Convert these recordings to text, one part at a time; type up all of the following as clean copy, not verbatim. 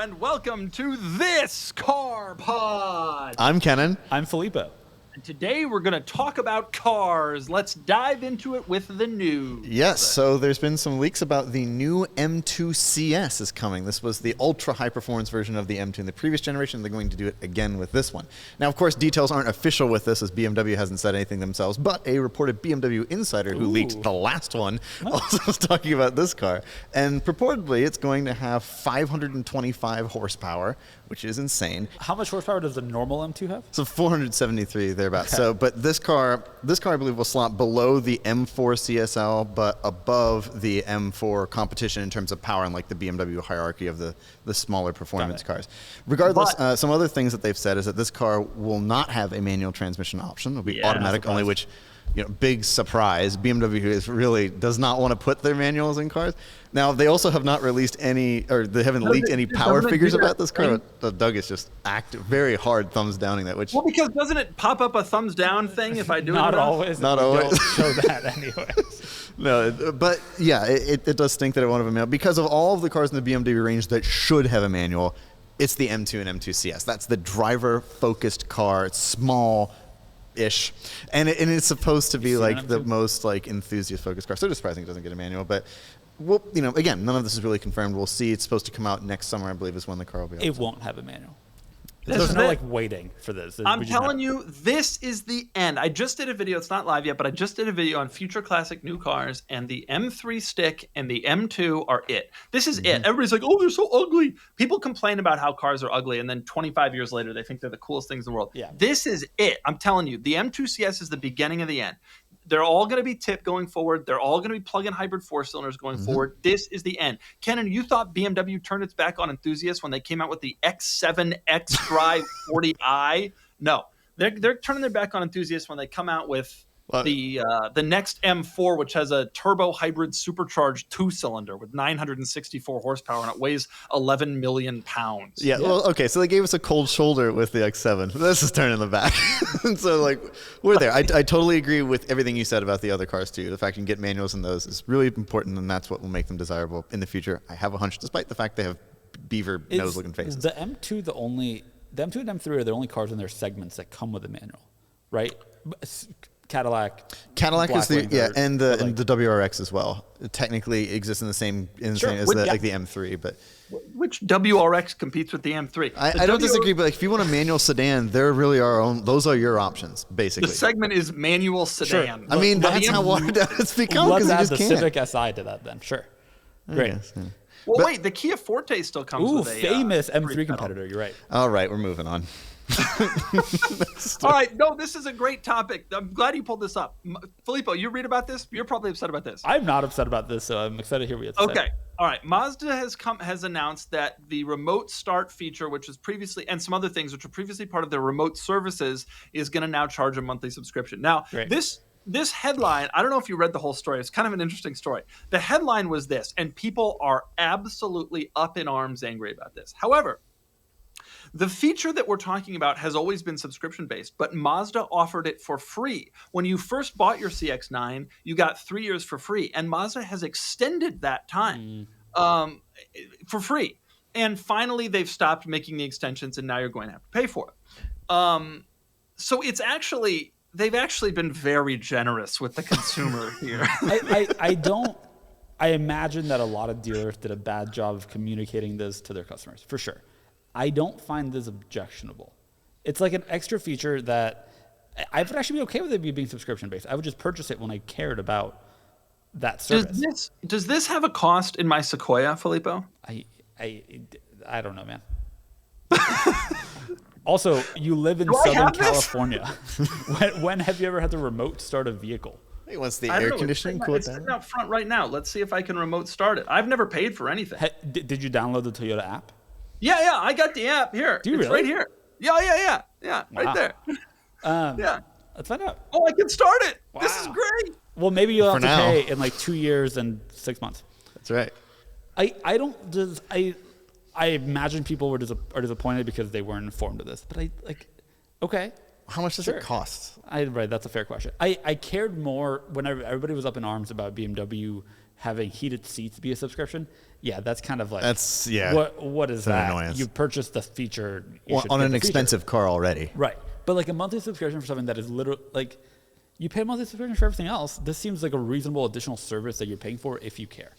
and welcome to This Car Pod. I'm Kenan. I'm Filippo. And today we're going to talk about cars. Let's dive into it with the news. Yes, so there's been some leaks about the new M2 CS is coming. This was the ultra high performance version of the M2 in the previous generation. They're going to do it again with this one. Now, of course, details aren't official with this as BMW hasn't said anything themselves, but a reported BMW insider who leaked the last one also was talking about this car. And purportedly, it's going to have 525 horsepower, which is insane. How much horsepower does the normal M2 have? So 473 thereabouts. Okay. So, but this car I believe will slot below the M4 CSL, but above the M4 competition in terms of power and like the BMW hierarchy of the smaller performance cars. Regardless, some other things that they've said is that this car will not have a manual transmission option. It'll be automatic only, which, you know, big surprise. BMW is really does not want to put their manuals in cars. Now, they also have not released any, or they haven't leaked any power figures about this car. Doug is just very hard thumbs downing that. Which, well, because doesn't it pop up a thumbs down thing if I do not it? Always. Not always. Don't show that anyways. No, but yeah, it does stink that it won't have a manual. Because of all of the cars in the BMW range that should have a manual, it's the M2 and M2 CS. That's the driver-focused car. It's small-ish, and it's supposed to be like the most like enthusiast-focused car. So it's surprising it doesn't get a manual, but. Well, you know, again, none of this is really confirmed. We'll see. It's supposed to come out next summer, I believe, is when the car will be out. It won't have a manual. There's no like waiting for this. I'm telling you, this is the end. I just did a video. It's not live yet, but I just did a video on future classic new cars, and the M3 stick and the M2 are it. This is it. Everybody's like, oh, they're so ugly. People complain about how cars are ugly, and then 25 years later, they think they're the coolest things in the world. Yeah. This is it. I'm telling you, the M2 CS is the beginning of the end. They're all going to be tipped going forward. They're all going to be plug-in hybrid four-cylinders going forward. This is the end. Kenan, you thought BMW turned its back on enthusiasts when they came out with the X7 X-Drive 40i? No. They're turning their back on enthusiasts when they come out with the next M4, which has a turbo hybrid supercharged two-cylinder with 964 horsepower, and it weighs 11 million pounds. Yeah, well, okay, so they gave us a cold shoulder with the X7. This is turning the back. And so, like, we're there. I totally agree with everything you said about the other cars, too. The fact you can get manuals in those is really important, and that's what will make them desirable in the future. I have a hunch, despite the fact they have beaver nose-looking faces. The M2 the M2 and M3 are the only cars in their segments that come with a manual, right? Cadillac is and the WRX as well. It technically exists in the same as the M3, but which WRX competes with the M3? I don't disagree, but like, if you want a manual sedan, there really are those are your options basically. The segment is manual sedan. Sure. I mean, that's how hard it's become. Let's add the Civic Si to that then. Sure, great. Guess, yeah. Well, wait, the Kia Forte still comes with a famous M3 competitor. You're right. All right, we're moving on. All right, no, this is a great topic. I'm glad you pulled this up. Filippo, you read about this? You're probably upset about this. I'm not upset about this, so I'm excited to hear what you have to say. Okay, all right. Mazda has announced that the remote start feature, which was previously, and some other things which were previously part of their remote services, is going to now charge a monthly subscription. Now, this headline, I don't know if you read the whole story. It's kind of an interesting story. The headline was this, and people are absolutely up in arms angry about this. However, the feature that we're talking about has always been subscription-based, but Mazda offered it for free. When you first bought your CX-9, you got 3 years for free, and Mazda has extended that time for free. And finally, they've stopped making the extensions, and now you're going to have to pay for it. So they've actually been very generous with the consumer here. I imagine that a lot of dealers did a bad job of communicating this to their customers, for sure. I don't find this objectionable. It's like an extra feature that I would actually be okay with it being subscription-based. I would just purchase it when I cared about that service. Does this have a cost in my Sequoia, Filippo? I don't know, man. Also, you live in Southern California. When have you ever had to remote start a vehicle? Hey, once the air conditioning cooled down? It's out front right now. Let's see if I can remote start it. I've never paid for anything. Did you download the Toyota app? Yeah, I got the app here. Do you it's really? Right here. Yeah, wow. Right there. Let's find out. Oh, I can start it. Wow. This is great. Well, maybe you'll have to pay in like 2 years and 6 months. That's right. I imagine people are disappointed because they weren't informed of this, but okay. How much does it cost? Right, that's a fair question. I cared more when everybody was up in arms about BMW having heated seats be a subscription, that's kind of like What is that? Annoyance. You purchased the feature on an expensive car already, right? But like a monthly subscription for something that is literally like you pay a monthly subscription for everything else. This seems like a reasonable additional service that you're paying for if you care.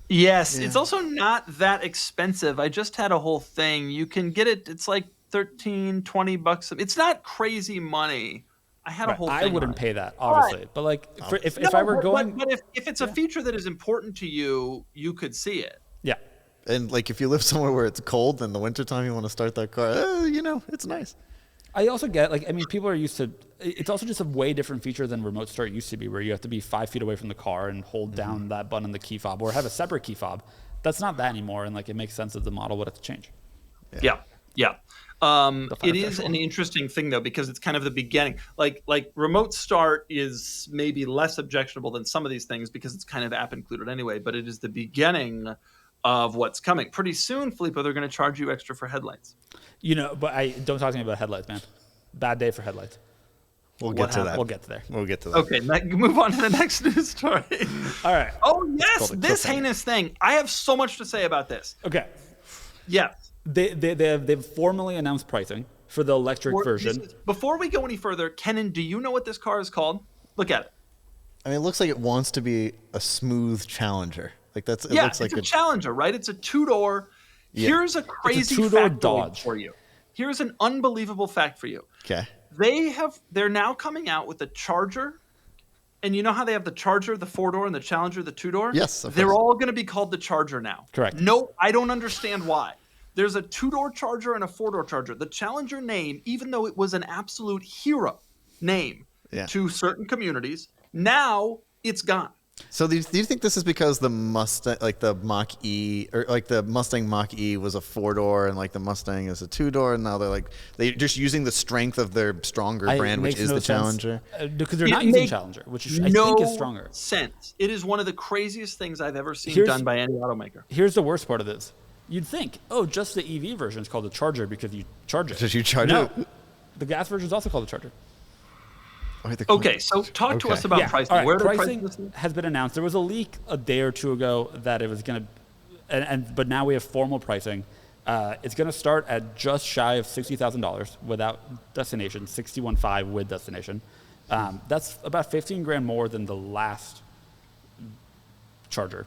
Yes, it's also not that expensive. I just had a whole thing. You can get it. It's like $13-$20. It's not crazy money. I had a whole thing. I wouldn't pay that, obviously. But like, if I were going... But if it's a feature that is important to you, you could see it. Yeah. And like if you live somewhere where it's cold in the wintertime, you want to start that car, it's nice. I also get, people are used to... It's also just a way different feature than remote start used to be, where you have to be 5 feet away from the car and hold down that button in the key fob, or have a separate key fob. That's not that anymore, and it makes sense that the model would have to change. Yeah. It is an interesting thing, though, because it's kind of the beginning. Like remote start is maybe less objectionable than some of these things because it's kind of app included anyway, but it is the beginning of what's coming. Pretty soon, Filippo, they're going to charge you extra for headlights. But don't talk to me about headlights, man. Bad day for headlights. We'll get to that. We'll get to there. We'll get to that. Okay, move on to the next news story. All right. Oh, yes, this heinous thing. I have so much to say about this. Okay. Yes. They've formally announced pricing for the electric version. Before we go any further, Kenan, do you know what this car is called? Look at it. I mean, it looks like it wants to be a smooth Challenger. Looks like it's a Challenger, right? It's a two-door. Yeah. Here's a crazy factoid for you. Here's an unbelievable fact for you. Okay. They're now coming out with a Charger, and you know how they have the Charger, the 4-door, and the Challenger, the 2-door? Yes. They're all going to be called the Charger now. Correct. No, I don't understand why. There's a 2-door Charger and a 4-door Charger. The Challenger name, even though it was an absolute hero name to certain communities, now it's gone. So do you think this is because the Mustang, the Mach-E, or the Mustang Mach-E was a 4-door and the Mustang is a 2-door, and now they're just using the strength of their stronger brand, which is the Challenger? Because they're not using Challenger, which I think is stronger. Sense. It is one of the craziest things I've ever seen done by any automaker. Here's the worst part of this. You'd think, just the EV version is called the Charger because you charge it. Because you charge it? The gas version is also called the Charger. Okay, so talk to us about pricing. Right. Pricing has been announced. There was a leak a day or two ago that it was going to, but now we have formal pricing. It's going to start at just shy of $60,000 without destination, $61,500 with destination. That's about $15,000 more than the last Challenger.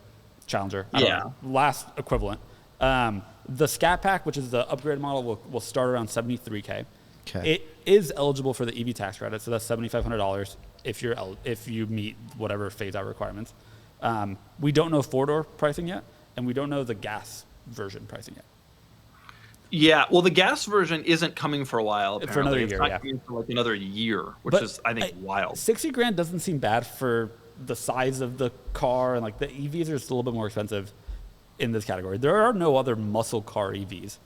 Last equivalent. The Scat Pack, which is the upgraded model, will start around $73,000. Okay. It is eligible for the EV tax credit, so that's $7,500 if you meet whatever phase-out requirements. We don't know 4-door pricing yet, and we don't know the gas version pricing yet. Yeah, well, the gas version isn't coming for a while. Apparently. For another year, it's not coming for another year, which is, I think, wild. $60,000 doesn't seem bad for the size of the car, and the EVs are just a little bit more expensive in this category. There are no other muscle car EVs.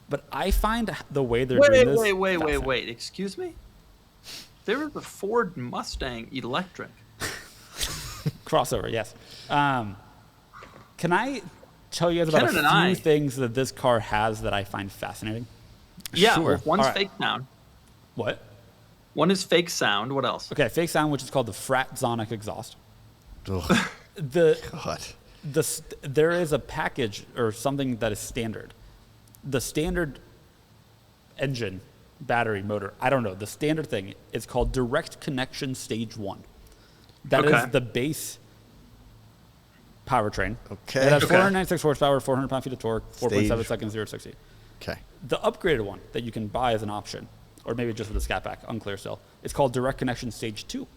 But I find the way they're doing this... Wait. Excuse me? There is a Ford Mustang electric. Crossover, yes. Can I tell you guys about a few things that this car has that I find fascinating? Yeah, sure. One's fake sound. What? One is fake sound. What else? Okay, fake sound, which is called the Fratzonic exhaust. God. There is a package or something that is standard. The standard engine, battery, motor, I don't know. The standard thing is called direct connection stage 1. That is the base powertrain. Okay. It has 496 horsepower, 400 pound-feet of torque, 4.7 seconds, 0 to 60. Okay. The upgraded one that you can buy as an option, or maybe just with a Scat Pack, unclear still, it's called direct connection stage 2.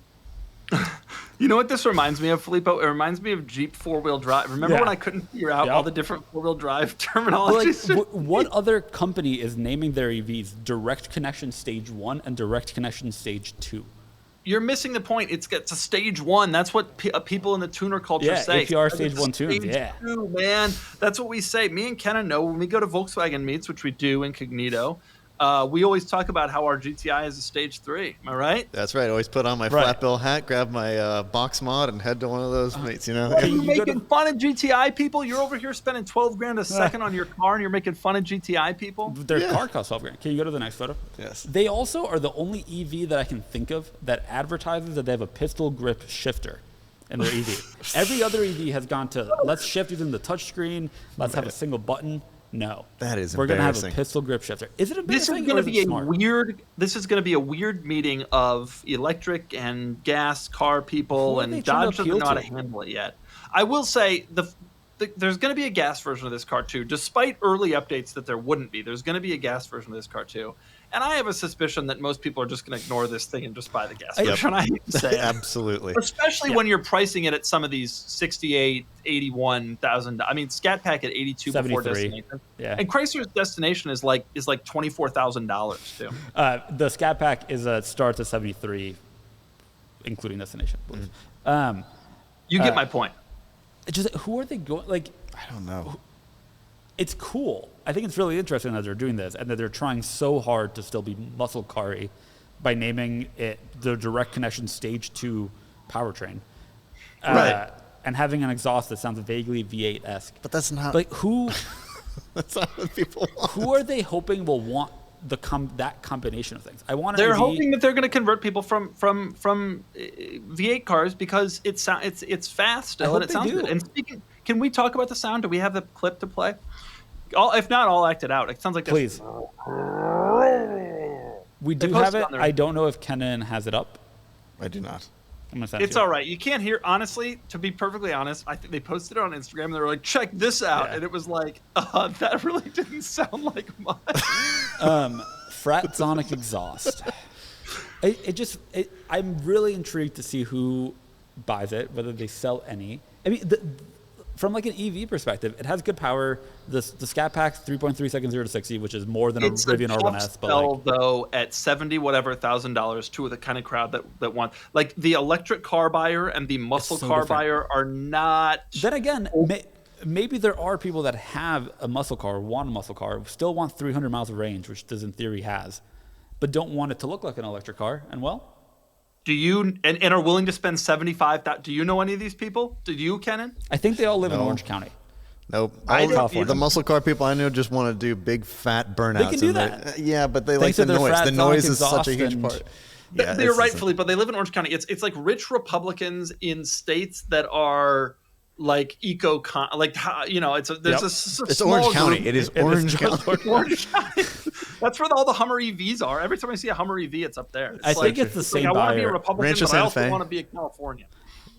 You know what this reminds me of, Filippo? It reminds me of Jeep 4-wheel drive. Remember when I couldn't figure out all the different 4-wheel drive terminologies? What other company is naming their EVs direct connection stage 1 and direct connection stage 2? You're missing the point. It's a stage 1. That's what people in the tuner culture say. APR stage 1 tunes. Stage 2, man. That's what we say. Me and Kenan know when we go to Volkswagen meets, which we do incognito. We always talk about how our GTI is a stage 3. Am I right? That's right. I always put on my flat bill hat, grab my box mod, and head to one of those mates. Are you making fun of GTI people? You're over here spending $12,000 a second on your car, and you're making fun of GTI people? Their car costs $12,000. Can you go to the next photo? Yes. They also are the only EV that I can think of that advertises that they have a pistol grip shifter. in their EV. Every other EV has gone to, let's shift using the touchscreen. Let's have a single button. No. That is We're going to have a embarrassing. pistol grip shifter. Is it This embarrassing is going to be smart? This is going to be a weird meeting of electric and gas car people, and Dodge doesn't know how to handle it yet. I will say there's going to be a gas version of this car too, despite early updates that there wouldn't be. There's going to be a gas version of this car too. And I have a suspicion that most people are just going to ignore this thing and just buy the gas version. I hate to say it. Absolutely. Especially when you're pricing it at some of these 68, 81,000. I mean, Scat Pack at 82 before Destination. Yeah. And Chrysler's Destination is like $24,000 too. The Scat Pack starts at 73, including Destination. You get my point. Just who are they going? Like, I don't know. It's cool. I think it's really interesting that they're doing this and that they're trying so hard to still be muscle car-y by naming it the Direct Connection Stage 2 powertrain. Right. And having an exhaust that sounds vaguely V8-esque. But that's not like who. That's not what people want. Who are they hoping will want that combination of things? They're hoping that they're going to convert people from V8 cars because it's fast still and it sounds good. And speaking, can we talk about the sound? Do we have the clip to play? If not, I'll act it out. It sounds like this. Please. We do have it. I don't know if Kenan has it up. I do not. I'm gonna send it's it. All right. You can't hear. Honestly, to be perfectly honest, I think they posted it on Instagram. And they were like, "Check this out," and it was like, that really didn't sound like much. Fratsonic exhaust. I'm really intrigued to see who buys it, whether they sell any. I mean, from like an EV perspective, it has good power. The Scat Pack's 3.3 seconds 0 to 60, which is more than a Rivian Urban S. But though at $70,000 to the kind of crowd that want, like, the electric car buyer and the muscle car buyer are not. Then again, maybe there are people that have a muscle car, want a muscle car, still want 300 miles of range, which this in theory has, but don't want it to look like an electric car. And do you and are willing to spend $75,000? Do you know any of these people? Do you, Kenan? I think they all live in Orange County. Nope. The muscle car people I know just want to do big fat burnouts. They can do that. Yeah, but they like the noise. The noise is such a huge part. Yeah, they're right, Filippo. They live in Orange County. It's like rich Republicans in states that are like it's Orange County. It is Orange County. Orange County. That's where all the Hummer EVs are. Every time I see a Hummer EV, it's up there. I think it's the same buyer. I want to be a Republican, but I also want to be a California.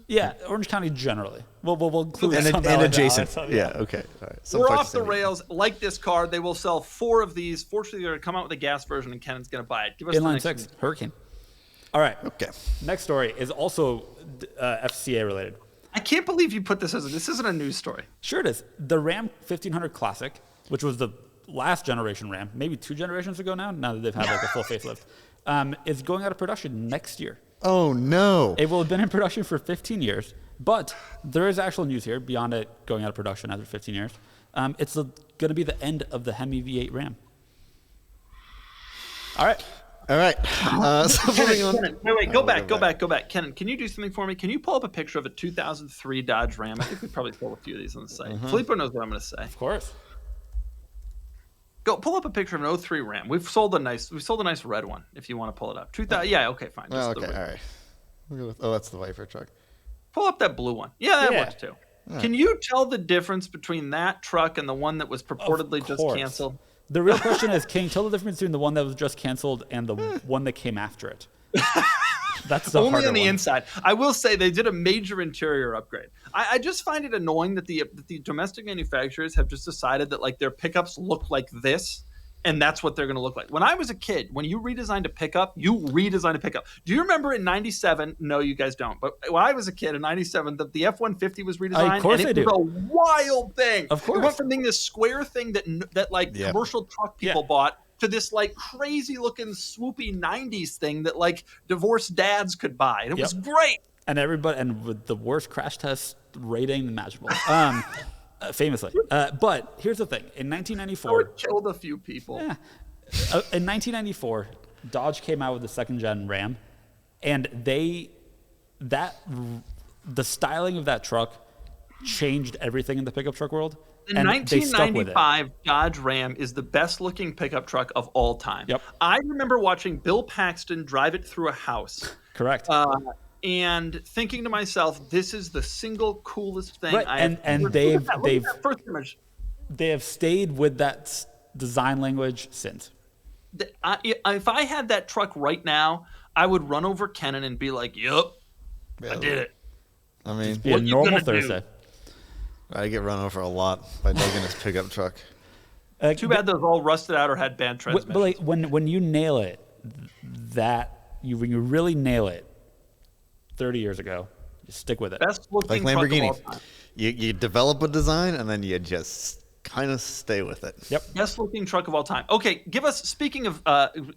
Yeah, Orange County generally. We'll include and adjacent. Yeah, okay. All right. We're off the rails. Like this car, they will sell 4 of these. Fortunately, they're going to come out with a gas version, and Kenan's going to buy it. Give us Inline 6 Hurricane. All right. Okay. Next story is also FCA related. I can't believe you put this this isn't a news story. Sure it is. The Ram 1500 Classic, which was the last generation Ram, maybe 2 generations ago now that they've had like a full facelift, is going out of production next year. Oh, no. It will have been in production for 15 years, but there is actual news here beyond it going out of production after 15 years. It's going to be the end of the Hemi V8 Ram. All right. Kenan, wait, go back. Kenan, can you do something for me? Can you pull up a picture of a 2003 Dodge Ram? I think we probably pull a few of these on the site. Filippo knows what I'm going to say. Of course. Go pull up a picture of an 03 Ram. We've sold a nice red one. If you want to pull it up, 2000. Yeah, okay, fine. All right. That's the Viper truck. Pull up that blue one. Yeah, that works too. Right. Can you tell the difference between that truck and the one that was purportedly just canceled? The real question is, can you tell the difference between the one that was just canceled and the one that came after it? That's the only on the one. inside. I will say they did a major interior upgrade. I just find it annoying that the domestic manufacturers have just decided that like their pickups look like this, and that's what they're going to look like. When I was a kid, when you redesigned a pickup, you redesigned a pickup. Do you remember in '97? No, you guys don't. But when I was a kid in '97, the F-150 was redesigned. Of course, and it was a wild thing. Of course, it went from being this square thing that like commercial truck people bought to this like crazy looking swoopy 90s thing that like divorced dads could buy. And it was great. And with the worst crash test rating imaginable. Famously. But here's the thing. In 1994... It killed a few people. Yeah. In 1994, Dodge came out with the second-gen Ram, and the styling of that truck changed everything in the pickup truck world. The 1995 Dodge Ram is the best-looking pickup truck of all time. Yep. I remember watching Bill Paxton drive it through a house. Correct. and thinking to myself, this is the single coolest thing. Right. And they've first image. They have stayed with that design language since. If I had that truck right now, I would run over Kenan and be like, "Yup, I did it." I mean, be a normal Thursday. I get run over a lot by digging his pickup truck. Too bad those all rusted out or had bad transmissions. But like when you nail it, when you really nail it, 30 years ago, you stick with it. Best looking Like truck Lamborghini, of all time. you develop a design and then you just kind of stay with it. Yep. Best looking truck of all time. Okay, give us. Speaking of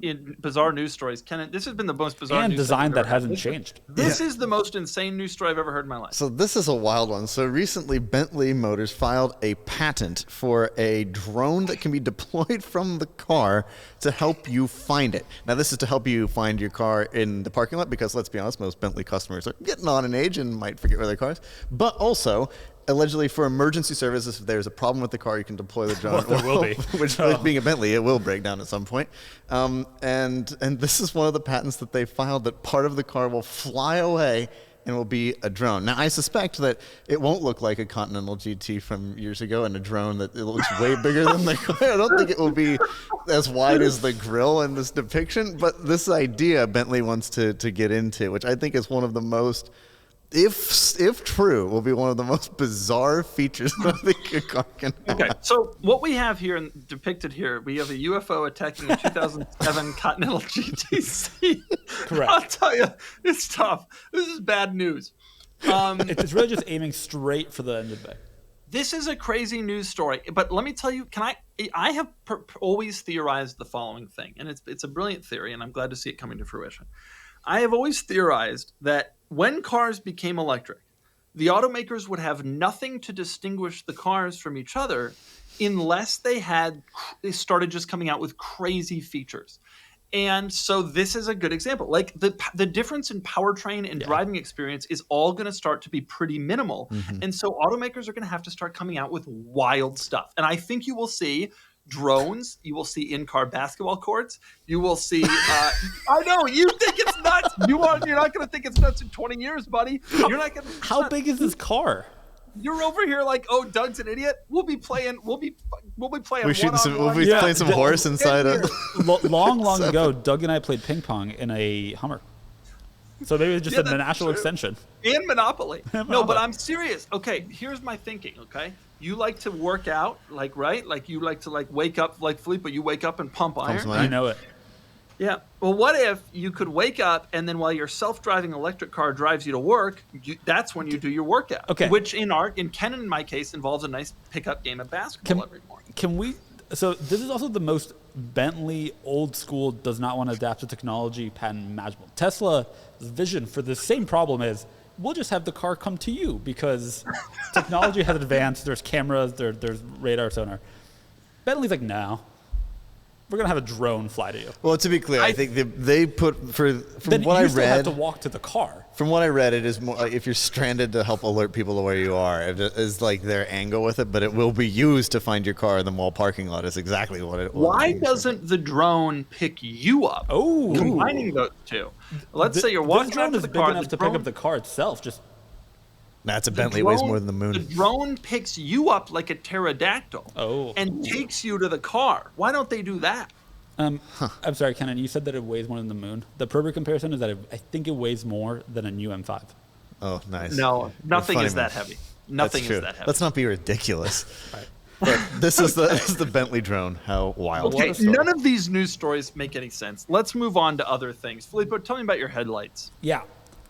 in bizarre news stories, Kenan, this has been the most bizarre And news design story I've that ever hasn't had. changed. This is the most insane news story I've ever heard in my life. So this is a wild one. So recently, Bentley Motors filed a patent for a drone that can be deployed from the car to help you find it. Now, this is to help you find your car in the parking lot because, let's be honest, most Bentley customers are getting on in age and might forget where their car is. But also, allegedly for emergency services, if there's a problem with the car, you can deploy the drone. Well, there will be. Which, being a Bentley, it will break down at some point. And this is one of the patents that they filed, that part of the car will fly away and will be a drone. Now, I suspect that it won't look like a Continental GT from years ago and a drone that it looks way bigger than the car. I don't think it will be as wide as the grill in this depiction, but this idea Bentley wants to get into, which I think is one of the most, if true, will be one of the most bizarre features I think a car can have. Okay, so what we have here and depicted here, we have a UFO attacking a 2007 Continental GTC. Correct. I'll tell you, it's tough. This is bad news. It's really just aiming straight for the end of the bay. This is a crazy news story, but let me tell you, I have always theorized the following thing, and it's a brilliant theory, and I'm glad to see it coming to fruition. I have always theorized that when cars became electric, the automakers would have nothing to distinguish the cars from each other unless they started just coming out with crazy features. And so this is a good example. Like the difference in powertrain and driving experience is all going to start to be pretty minimal. Mm-hmm. And so automakers are going to have to start coming out with wild stuff. And I think you will see drones. You will see in-car basketball courts. You will see. I know you think it's nuts. You're not going to think it's nuts in 20 years, buddy. You're not going. How big is this car? You're over here like, oh, Doug's an idiot. We'll be playing. We'll be playing. We'll be playing some horse inside of. Long ago, Doug and I played ping pong in a Hummer. So maybe it's just a natural extension. And Monopoly. No, but I'm serious. Okay, here's my thinking. Okay, you like to work out, like, right? Like you like to wake up, like Filippo. You wake up and pump iron. I know it. Yeah. Well, what if you could wake up and then while your self-driving electric car drives you to work, that's when you do your workout. Okay. Which in Ken and my case involves a nice pickup game of basketball every morning. So this is also the most Bentley old school does not want to adapt to technology patent imaginable. Tesla's vision for the same problem is we'll just have the car come to you because technology has advanced. There's cameras, there's radar sonar. Bentley's like, no. We're gonna have a drone fly to you. Well, to be clear, I think they put from then what I you read. still have to walk to the car. From what I read, it is more like if you're stranded to help alert people to where you are. It is like their angle with it, but it will be used to find your car in the mall parking lot. Is exactly what it. Why doesn't the drone pick you up? Oh, combining those two. Let's say you're walking drone up to is the big car. enough to pick up the car itself. Just that's a Bentley weighs more than the moon. The drone picks you up like a pterodactyl. And takes you to the car. Why don't they do that? I'm sorry, Kenan, you said that it weighs more than the moon. The perfect comparison is that I think it weighs more than a new M5. Oh, nice. No, nothing is that heavy. Nothing is that heavy. Let's not be ridiculous. Right. But this is the Bentley drone. How wild. Okay, none of these news stories make any sense. Let's move on to other things. Filippo, tell me about your headlights. Yeah.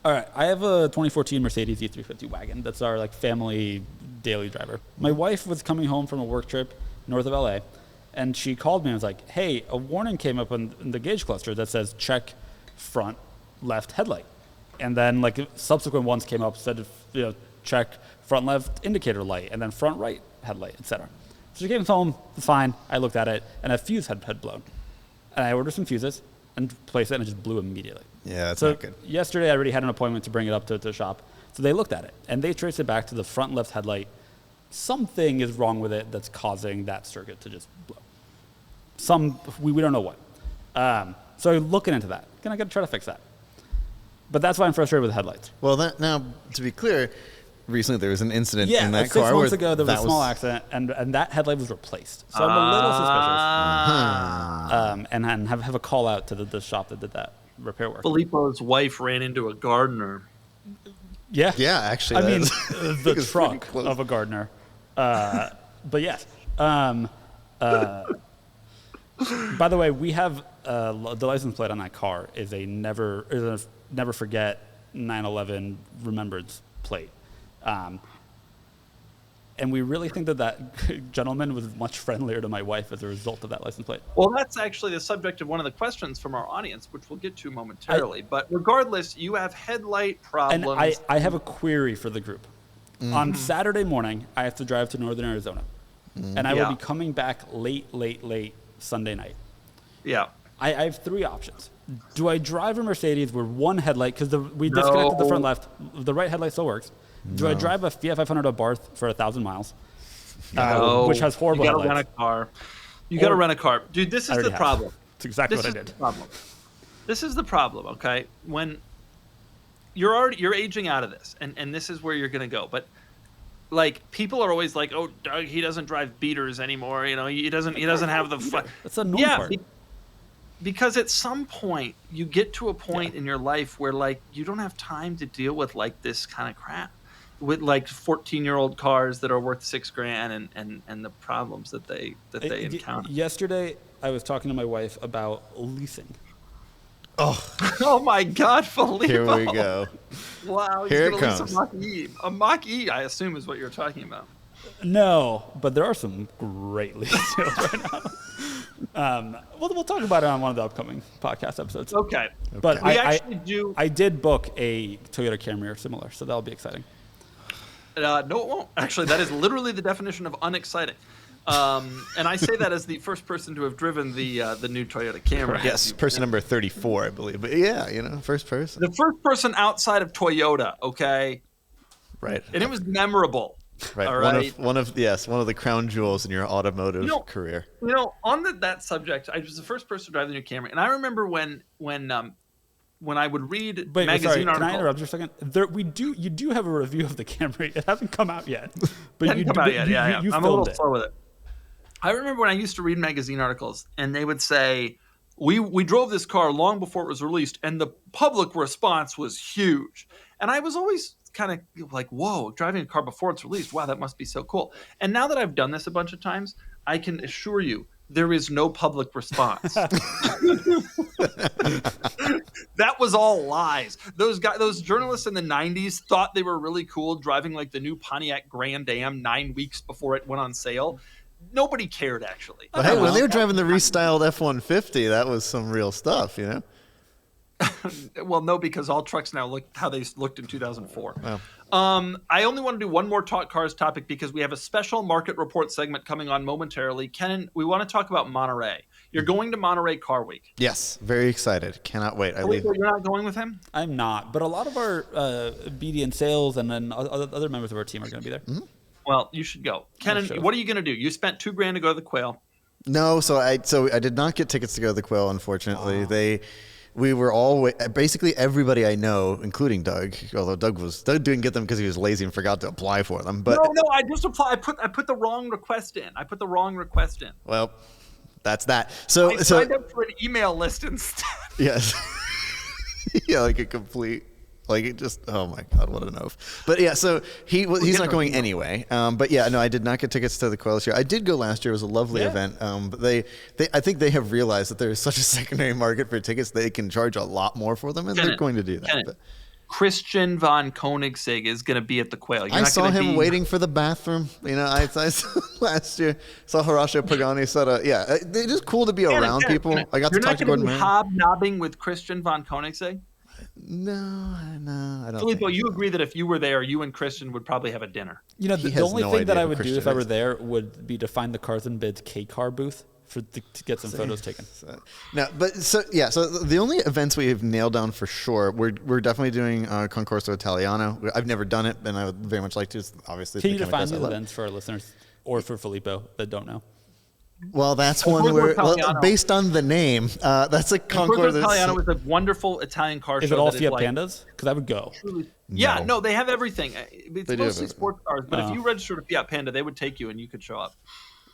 All right. I have a 2014 Mercedes E350 wagon. That's our family daily driver. My wife was coming home from a work trip north of LA. And she called me and was like, hey, a warning came up in the gauge cluster that says check front left headlight. And then subsequent ones came up, said, check front left indicator light, and then front right headlight, etc. So she came home, fine. I looked at it, and a fuse had blown. And I ordered some fuses and placed it, and it just blew immediately. Yeah, that's not good. Yesterday, I already had an appointment to bring it up to the shop. So they looked at it, and they traced it back to the front left headlight. Something is wrong with it that's causing that circuit to just blow. We don't know what. So looking into that, I got to try to fix that. But that's why I'm frustrated with headlights. Well, now, to be clear, recently there was an incident in that like car. 6 months ago, there was a small accident, and that headlight was replaced. So I'm a little suspicious. And have a call out to the shop that did that repair work. Filippo's wife ran into a gardener. Yeah. Yeah, actually. I mean, the trunk of a gardener. But yes. By the way, we have the license plate on that car is a never forget 9/11 remembrance plate. And we really think that gentleman was much friendlier to my wife as a result of that license plate. Well, that's actually the subject of one of the questions from our audience, which we'll get to momentarily. But regardless, you have headlight problems. And I have a query for the group. Mm-hmm. On Saturday morning, I have to drive to northern Arizona. Mm-hmm. And I will be coming back late Sunday night. Yeah. I have 3 options. Do I drive a Mercedes with one headlight, because we disconnected the front left, the right headlight still works. Do I drive a Fiat 500 Abarth for 1,000 miles, which has horrible headlights? You gotta rent a car. You gotta rent a car. Dude, this is the problem. It's exactly what I did. This is the problem, okay? When you're aging out of this, and this is where you're gonna go. But like, people are always like, "Oh, Doug, he doesn't drive beaters anymore. You know, he doesn't have the fun." That's a normal part. Because at some point you get to a point in your life where like you don't have time to deal with like this kind of crap, with like 14-year-old cars that are worth $6,000 and the problems that they encounter. Yesterday, I was talking to my wife about leasing. Oh my God, Filippo! Here we go. Wow, here it lease comes. A Mach-E, I assume, is what you're talking about. No, but there are some great lease deals right now. We'll talk about it on one of the upcoming podcast episodes. Okay. But I did book a Toyota Camry or similar, so that'll be exciting. No, it won't. Actually, that is literally the definition of unexciting. And I say that as the first person to have driven the new Toyota Camry. Yes, person number 34, I believe. But yeah, first person. The first person outside of Toyota, okay? Right. And it was memorable. Right. All right. One of the crown jewels in your automotive career. On that subject, I was the first person to drive the new Camry, and I remember when I would read magazine articles. Can I interrupt you for a second? You do have a review of the Camry. It hasn't come out yet. But I'm a little it. slow with it. I remember when I used to read magazine articles, and they would say, we drove this car long before it was released, and the public response was huge. And I was always kind of like, whoa, driving a car before it's released, wow, that must be so cool. And now that I've done this a bunch of times, I can assure you there is no public response. That was all lies. Those journalists in the 90s thought they were really cool driving like the new Pontiac Grand Am 9 weeks before it went on sale. Nobody cared, actually. But hey, when they were driving the restyled F-150, that was some real stuff, Well, no, because all trucks now look how they looked in 2004. Wow. I only want to do one more Talk Cars topic because we have a special market report segment coming on momentarily. Ken, we want to talk about Monterey. You're going to Monterey Car Week. Yes, very excited. Cannot wait. You're not going with him? I'm not, but a lot of our BD and sales and then other members of our team are going to be there. Mm-hmm. Well, you should go. Ken, what are you going to do? You spent $2,000 to go to the Quail. No, so I did not get tickets to go to the Quail, unfortunately. We were all basically everybody I know, including Doug. Although Doug didn't get them because he was lazy and forgot to apply for them. But no, I just applied. I put the wrong request in. Well, that's that. So I signed up for an email list instead. Yes. Yeah, like a complete. Like it just, oh my God, what an oaf. But yeah, so he's not going anyway. But yeah, no, I did not get tickets to the Quail this year. I did go last year. It was a lovely event. But I think they have realized that there is such a secondary market for tickets. They can charge a lot more for them, and they're going to do that. But Christian von Koenigsegg is going to be at the Quail. I saw him waiting for the bathroom. I saw last year. Saw Horacio Pagani. It's just cool to be around people. I got to talk to Gordon. You're not going to be hobnobbing with Christian von Koenigsegg? No, I don't. Filippo, you agree that if you were there, you and Christian would probably have a dinner. The only thing that I would do if I were there would be to find the Cars and Bids K-Car booth to get some photos taken. So the only events we have nailed down for sure, we're definitely doing Concorso Italiano. I've never done it, and I would very much like to. Obviously, can you define these events for our listeners or for Filippo that don't know? Well, that's one where, based on the name, that's a Concours. Italiano is a wonderful Italian car show. Is it all Fiat Pandas? Because I would go. Yeah, no, they have everything. It's mostly sports cars, but if you registered a Fiat Panda, they would take you and you could show up.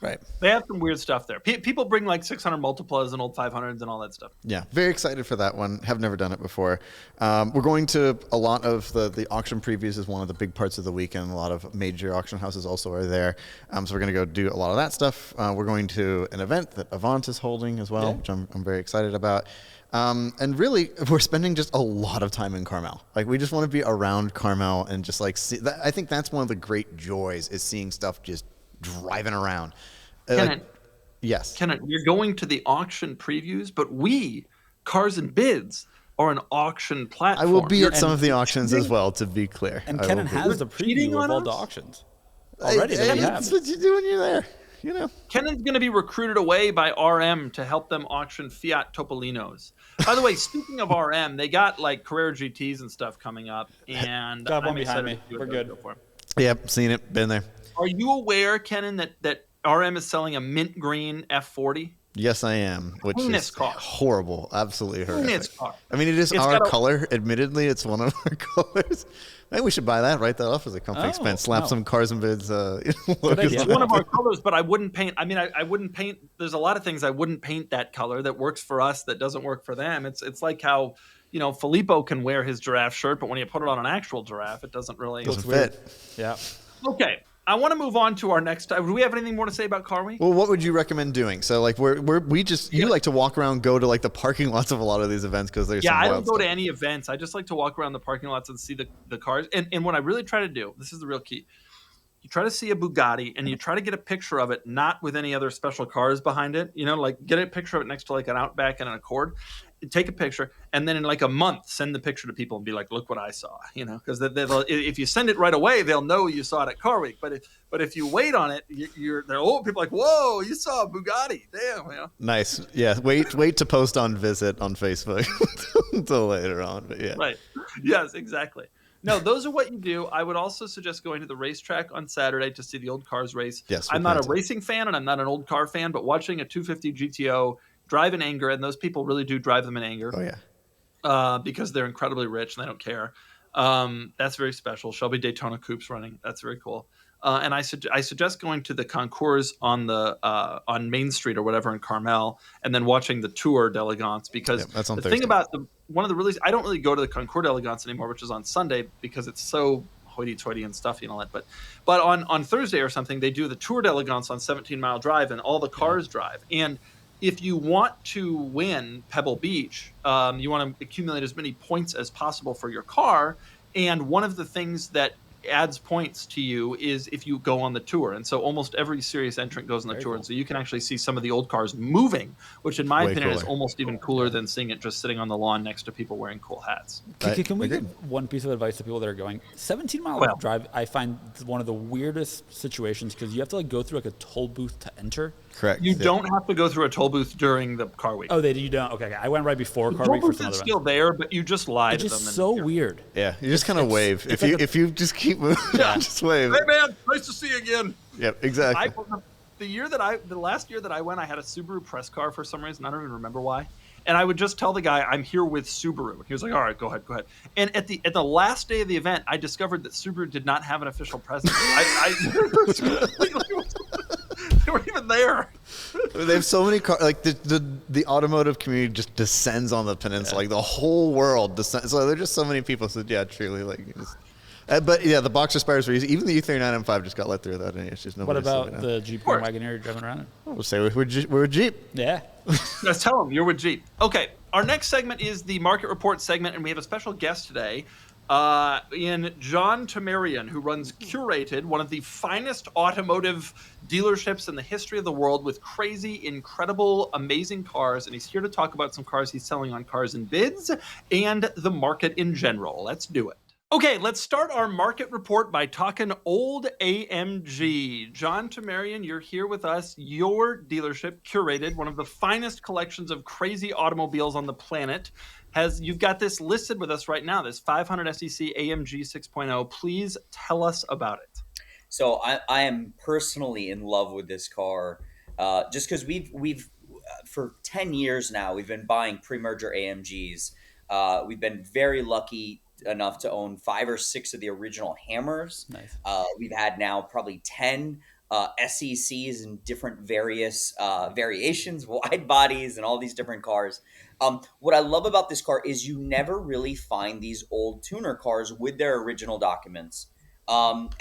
Right. They have some weird stuff there. People bring like 600 Multiplas and old 500s and all that stuff. Yeah, very excited for that one. Have never done it before. We're going to a lot of the auction previews is one of the big parts of the weekend. A lot of major auction houses also are there. So we're going to go do a lot of that stuff. We're going to an event that Avant is holding as well, which I'm very excited about. And really, we're spending just a lot of time in Carmel. Like, we just want to be around Carmel and just like see that. I think that's one of the great joys is seeing stuff just driving around. Yes. Kenneth, you're going to the auction previews, but we, Cars and Bids, are an auction platform. I will be at some of the auctions as well, to be clar. And Kenan has the preview of all the auctions already. That's what you do when you're there. You know, Kennan's going to be recruited away by RM to help them auction Fiat Topolinos. By the way, speaking of RM, they got like Carrera GTs and stuff coming up, and got one behind me. We're good. Yep, seen it, been there. Are you aware, Kenan, that RM is selling a mint green F40? Yes, I am, which is horrible, absolutely horrific. I mean, it is our color. Admittedly, it's one of our colors. Maybe we should buy that, write that off as a company expense, slap some Cars and Bids. It's one of our colors, but I wouldn't paint. I mean, I wouldn't paint. There's a lot of things I wouldn't paint that color that works for us that doesn't work for them. It's like how, you know, Filippo can wear his giraffe shirt, but when you put it on an actual giraffe, it doesn't really fit. Yeah. Okay. I want to move on to our next. Do we have anything more to say about Car Week? Well, what would you recommend doing? So, like, you like to walk around, go to like the parking lots of a lot of these events because there's I don't go to any events. I just like to walk around the parking lots and see the cars. And what I really try to do, this is the real key. You try to see a Bugatti and you try to get a picture of it, not with any other special cars behind it. You know, like get a picture of it next to like an Outback and an Accord. Take a picture, and then in like a month, send the picture to people and be like, "Look what I saw," you know, because if you send it right away, they'll know you saw it at Car Week. But if you wait on it, people are like, "Whoa, you saw a Bugatti, damn!" You know? Nice, yeah. Wait to post on Visit on Facebook until later on. But yeah, right. Yes, exactly. No, those are what you do. I would also suggest going to the racetrack on Saturday to see the old cars race. Yes, I'm not a racing fan and I'm not an old car fan, but watching a 250 GTO drive in anger, and those people really do drive them in anger. Oh yeah, because they're incredibly rich and they don't care. That's very special. Shelby Daytona Coupes running. That's very cool. And I suggest going to the concours on Main Street or whatever in Carmel, and then watching the Tour d'Elegance, because that's on the Thursday. thing about one of the really, I don't really go to the Concours d'Elegance anymore, which is on Sunday because it's so hoity-toity and stuffy and all that. But on Thursday or something, they do the Tour d'Elegance on 17 Mile Drive, and all the cars drive. And if you want to win Pebble Beach, you want to accumulate as many points as possible for your car. And one of the things that adds points to you is if you go on the tour. And so almost every serious entrant goes on the tour. Cool. And so you can actually see some of the old cars moving, which in my opinion is almost even cooler than seeing it just sitting on the lawn next to people wearing cool hats. Can we give one piece of advice to people that are going 17 Mile Drive? I find one of the weirdest situations because you have to like go through like a toll booth to enter. Correct. You don't have to go through a toll booth during the Car Week. Oh, you don't? Okay. I went right before Car Week. The toll booth is still there, but you just lie to them. It's just so weird. Yeah, you just kind of wave. If you just keep moving, just wave. Hey man, nice to see you again. Yep, exactly. The last year that I went, I had a Subaru press car for some reason. I don't even remember why. And I would just tell the guy, I'm here with Subaru. He was like, all right, go ahead. And at the last day of the event, I discovered that Subaru did not have an official presence. They weren't even there. They have so many cars. Like the automotive community just descends on the peninsula. Like the whole world descends. So there's just so many people. So yeah, truly, like. But yeah, the Boxer Spires were easy. Even the E39 M5 just got let through without any issues. What about the Jeep Grand Wagoneer you're driving around in? We'll say we're a Jeep. Yeah. Let's tell them you're with Jeep. Okay, our next segment is the Market Report segment, and we have a special guest today in John Tamarian, who runs Curated, one of the finest automotive dealerships in the history of the world with crazy, incredible, amazing cars. And he's here to talk about some cars he's selling on Cars and Bids and the market in general. Let's do it. Okay, let's start our market report by talking old AMG. John Tamarian, you're here with us. Your dealership, Curated, one of the finest collections of crazy automobiles on the planet. You've got this listed with us right now, this 500 SEC AMG 6.0. Please tell us about it. So I am personally in love with this car. just because we've for 10 years now we've been buying pre-merger AMGs. We've been very lucky enough to own 5 or 6 of the original Hammers. Nice. We've had now probably 10 SECs in different various variations, wide bodies, and all these different cars. What I love about this car is you never really find these old tuner cars with their original documents. And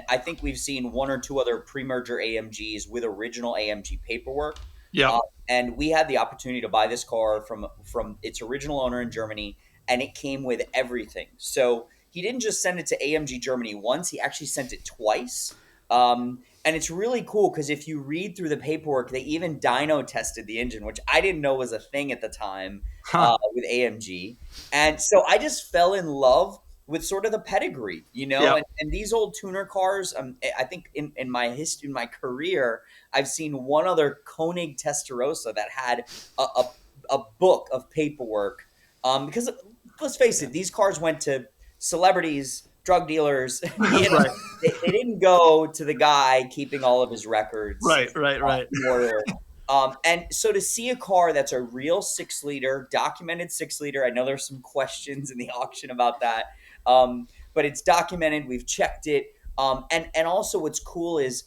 I think we've seen 1 or 2 other pre-merger AMGs with original AMG paperwork. Yeah. And we had the opportunity to buy this car from its original owner in Germany, and it came with everything. So he didn't just send it to AMG Germany once; he actually sent it twice. And it's really cool because if you read through the paperwork, they even dyno tested the engine, which I didn't know was a thing at the time with AMG. And so I just fell in love with sort of the pedigree, Yeah. and these old tuner cars. I think in my history, in my career, I've seen one other Koenig Testarossa that had a book of paperwork. Because let's face it, these cars went to celebrities, drug dealers. Right. They didn't go to the guy keeping all of his records. Right. In order. And so to see a car that's a real 6-liter, documented 6-liter, I know there's some questions in the auction about that, but it's documented. We've checked it. And also what's cool is,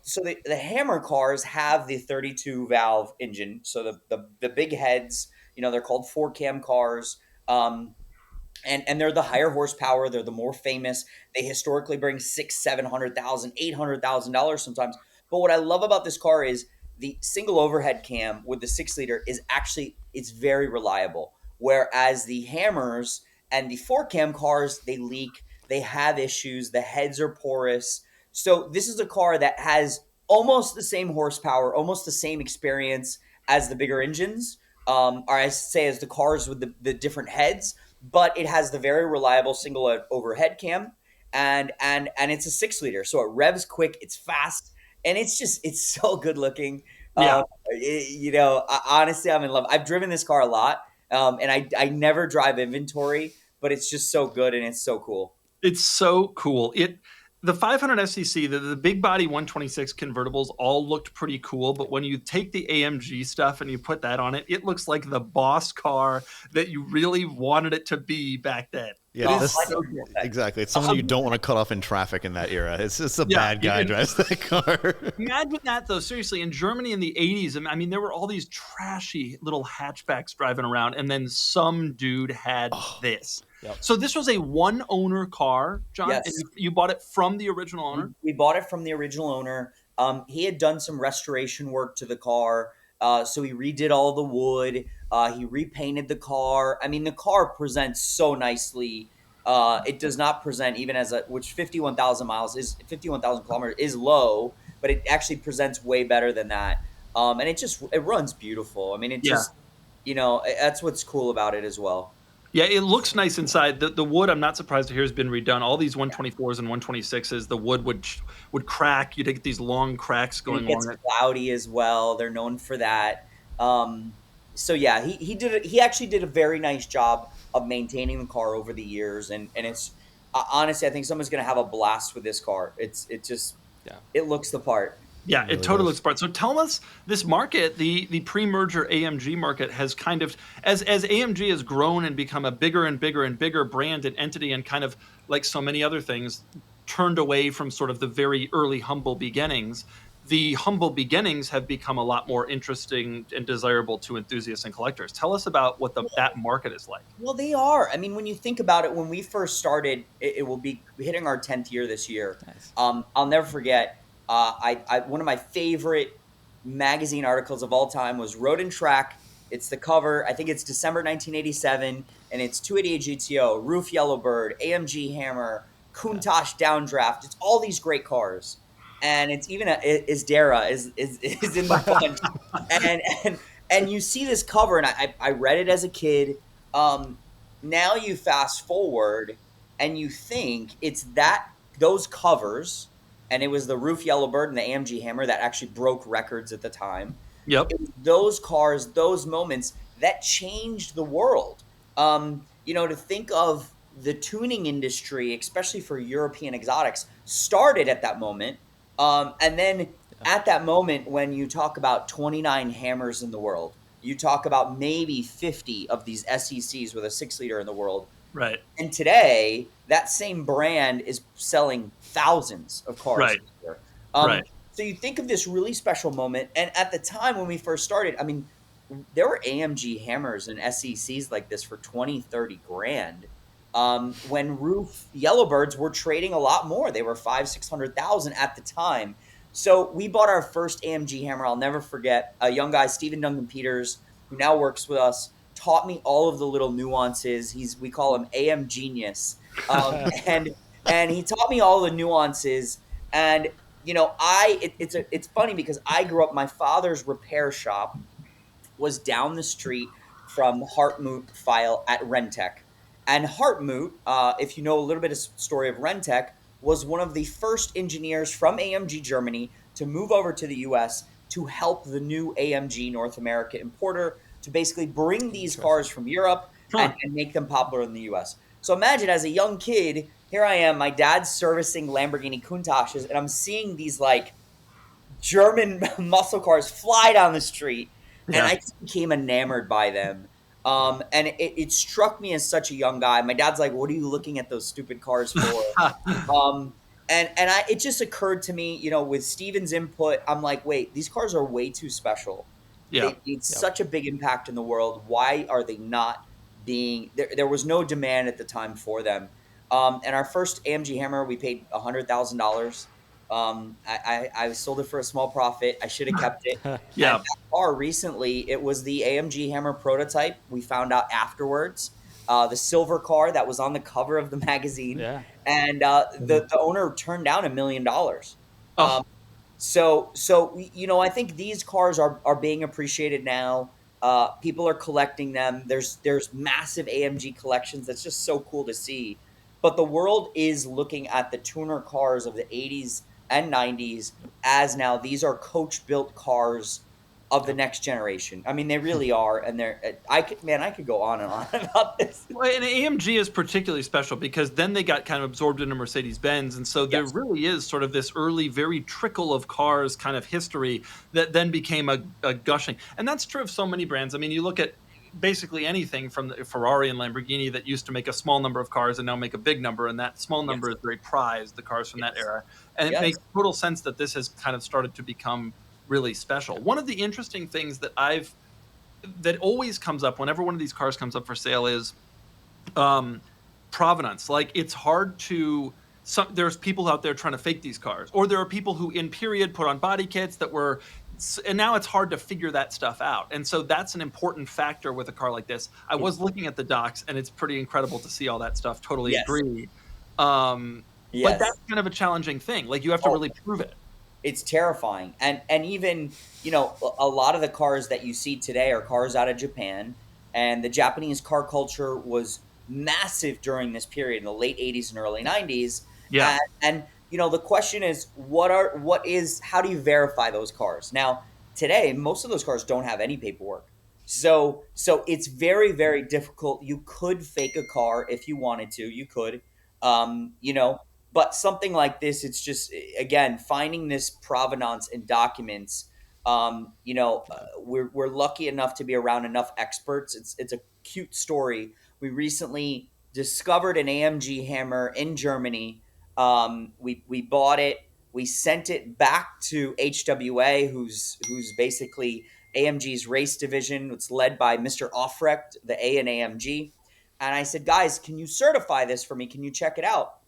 so the Hammer cars have the 32 valve engine. So the big heads, they're called 4-cam cars. And they're the higher horsepower. They're the more famous. They historically bring $600,000, $700,000, $800,000 sometimes. But what I love about this car is the single overhead cam with the 6-liter is actually, it's very reliable. Whereas the Hammers and the 4-cam cars, they leak, they have issues, the heads are porous. So this is a car that has almost the same horsepower, almost the same experience as the bigger engines, or I say as the cars with the different heads, but it has the very reliable single overhead cam, and it's a 6-liter, so it revs quick, it's fast, and it's so good looking. Yeah. Honestly, I'm in love. I've driven this car a lot, and I never drive inventory, but it's just so good and it's so cool. It's so cool. The 500 SCC, the big body 126 convertibles all looked pretty cool, but when you take the AMG stuff and you put that on it, it looks like the boss car that you really wanted it to be back then. Yeah, exactly. It's someone you don't want to cut off in traffic in that era. It's just a bad guy drives that car. Imagine that, though. Seriously, in Germany in the 80s, I mean, there were all these trashy little hatchbacks driving around, and then some dude had this. Yep. So this was a one-owner car, John? Yes. And you bought it from the original owner? We bought it from the original owner. He had done some restoration work to the car, so he redid all the wood. He repainted the car. I mean, the car presents so nicely. It does not present even which 51,000 kilometers is low, but it actually presents way better than that. And it runs beautiful. I mean, that's what's cool about it as well. Yeah, it looks nice inside. The wood, I'm not surprised to hear, has been redone. All these 124s and 126s, the wood would crack. You'd get these long cracks going along it. It gets cloudy as well. They're known for that. So yeah, he actually did a very nice job of maintaining the car over the years, and it's honestly, I think someone's gonna have a blast with this car. It looks the part. Yeah, it totally looks smart. So tell us, this market, the pre-merger AMG market, has kind of, as AMG has grown and become a bigger and bigger and bigger brand and entity, and kind of like so many other things, turned away from sort of the very early humble beginnings. The humble beginnings have become a lot more interesting and desirable to enthusiasts and collectors. Tell us about what that market is like. Well, they are. I mean, when you think about it, when we first started, it will be hitting our 10th year this year. Nice. I'll never forget. One of my favorite magazine articles of all time was Road and Track. It's the cover. I think it's December 1987, and it's 288 GTO, Roof Yellowbird, AMG Hammer, Countach Downdraft. It's all these great cars, and it's even Isdera is in the bunch. and you see this cover, and I read it as a kid. Now you fast forward, and you think it's those covers. And it was the Roof Yellowbird and the AMG Hammer that actually broke records at the time. Yep. It was those cars, those moments that changed the world. To think of the tuning industry, especially for European exotics, started at that moment. And then at that moment when you talk about 29 Hammers in the world, you talk about maybe 50 of these SECs with a 6-liter in the world. Right. And today, that same brand is selling thousands of cars Right. this year. Right. So you think of this really special moment. And at the time when we first started, I mean, there were AMG Hammers and SECs like this for 20, 30 grand. When roof Yellowbirds were trading a lot more. They were 500,000, 600,000 at the time. So we bought our first AMG Hammer. I'll never forget. A young guy, Stephen Duncan Peters, who now works with us, taught me all of the little nuances. We call him AM Genius, and he taught me all the nuances. And it's funny because I grew up. My father's repair shop was down the street from Hartmut File at Rentec. And Hartmut, if you know a little bit of story of Rentec, was one of the first engineers from AMG Germany to move over to the US to help the new AMG North America importer to basically bring these cars from Europe and make them popular in the US. So imagine as a young kid, here I am, my dad's servicing Lamborghini Countaches, and I'm seeing these like German muscle cars fly down the street, and I just became enamored by them. And it struck me as such a young guy. My dad's like, "What are you looking at those stupid cars for?" It just occurred to me, with Steven's input, I'm like, "Wait, these cars are way too special. Yeah. They made such a big impact in the world. Why are they not being there? There was no demand at the time for them." And our first AMG Hammer, we paid $100,000. I sold it for a small profit. I should have kept it. Yeah. And that car recently, it was the AMG Hammer prototype. We found out afterwards, the silver car that was on the cover of the magazine. Yeah. And the owner turned down $1 million. Oh. So I think these cars are being appreciated now. People are collecting them. There's massive AMG collections. That's just so cool to see. But the world is looking at the tuner cars of the 80s and 90s as now these are coach-built cars of the next generation. I mean, they really are, and I could go on and on about this. Well, and AMG is particularly special because then they got kind of absorbed into Mercedes-Benz, and so there really is sort of this early, very trickle of cars kind of history that then became a gushing. And that's true of so many brands. I mean, you look at basically anything from the Ferrari and Lamborghini that used to make a small number of cars and now make a big number, and that small number is very prized, the cars from that era. And it makes total sense that this has kind of started to become really special. One of the interesting things that always comes up whenever one of these cars comes up for sale is provenance. Like, it's hard to there's people out there trying to fake these cars, or there are people who in period put on body kits that were, and now it's hard to figure that stuff out. And so that's an important factor with a car like this. I was looking at the docs, and it's pretty incredible to see all that stuff. Totally agree. But that's kind of a challenging thing. Like, you have to really prove it. It's terrifying. And even, a lot of the cars that you see today are cars out of Japan, and the Japanese car culture was massive during this period in the late 80s and early 90s. Yeah. And the question is, how do you verify those cars? Now, today, most of those cars don't have any paperwork. So it's very, very difficult. You could fake a car if you wanted to. You could, but something like this, it's just, again, finding this provenance in documents. We're lucky enough to be around enough experts. It's a cute story. We recently discovered an AMG Hammer in Germany. We bought it. We sent it back to HWA, who's basically AMG's race division. It's led by Mr. Aufrecht, the A in AMG. And I said, guys, can you certify this for me? Can you check it out?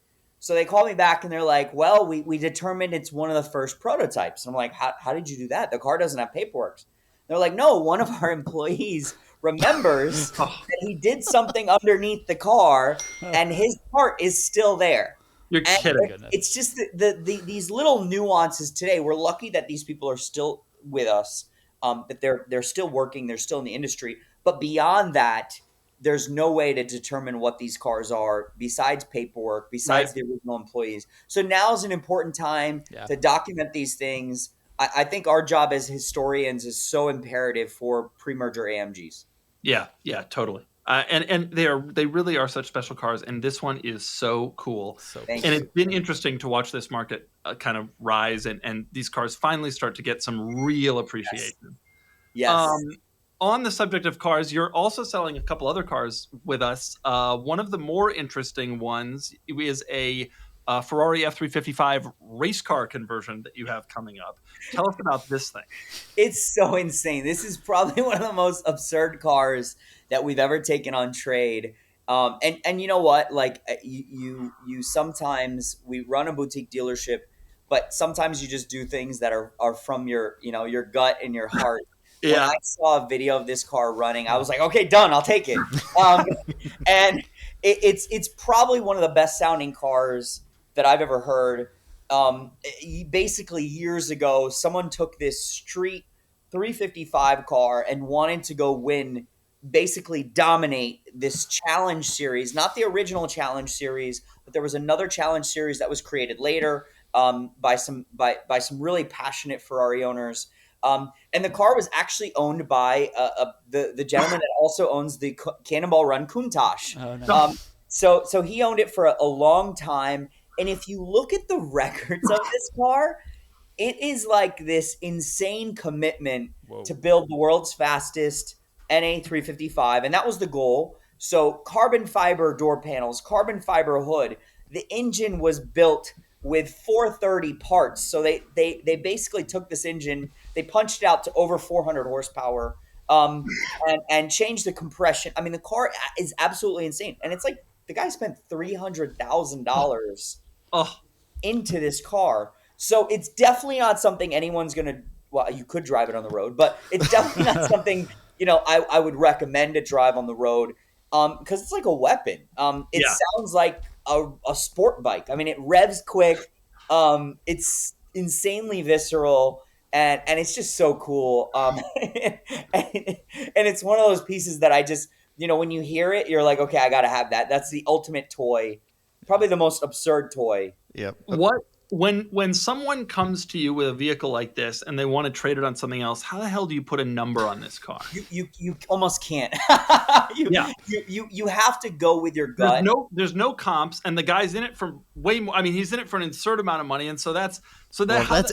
So they called me back and they're like, well, we determined it's one of the first prototypes. And I'm like, how did you do that? The car doesn't have paperwork. They're like, no, one of our employees remembers that he did something underneath the car and his part is still there. You're kidding. It's just these little nuances today. We're lucky that these people are still with us, that they're still working, they're still in the industry. But beyond that, there's no way to determine what these cars are besides paperwork, besides the original employees. So now is an important time to document these things. I think our job as historians is so imperative for pre-merger AMGs. Yeah, totally. And they really are such special cars, and this one is so cool. Thank and you. It's been interesting to watch this market kind of rise, and these cars finally start to get some real appreciation. Yes. On the subject of cars, you're also selling a couple other cars with us. One of the more interesting ones is a Ferrari F355 race car conversion that you have coming up. Tell us about this thing. It's so insane. This is probably one of the most absurd cars that we've ever taken on trade. And you know what? Like you sometimes, we run a boutique dealership, but sometimes you just do things that are from your gut and your heart. Yeah. When I saw a video of this car running, I was like, okay, done. I'll take it. And it's probably one of the best sounding cars that I've ever heard. Basically, years ago, someone took this street 355 car and wanted to go win, basically dominate this challenge series, not the original challenge series, but there was another challenge series that was created later by some really passionate Ferrari owners. And the car was actually owned by the gentleman that also owns the Cannonball Run Countach. Oh, no. So he owned it for a long time. And if you look at the records of this car, it is like this insane commitment to build the world's fastest NA355. And that was the goal. So carbon fiber door panels, carbon fiber hood. The engine was built with 430 parts. So they basically took this engine, they punched it out to over 400 horsepower and changed the compression. I mean, the car is absolutely insane. And it's like the guy spent $300,000 into this car. So it's definitely not something anyone's going to, well, you could drive it on the road, but it's definitely not something, I would recommend to drive on the road because it's like a weapon. It sounds like a sport bike. I mean, it revs quick. It's insanely visceral. And it's just so cool. And it's one of those pieces that I just, when you hear it, you're like, okay, I got to have that. That's the ultimate toy. Probably the most absurd toy. Yep. When someone comes to you with a vehicle like this and they want to trade it on something else, how the hell do you put a number on this car? You almost can't. You have to go with your gut. There's no comps, and the guy's in it for way more. I mean, he's in it for an absurd amount of money, and that's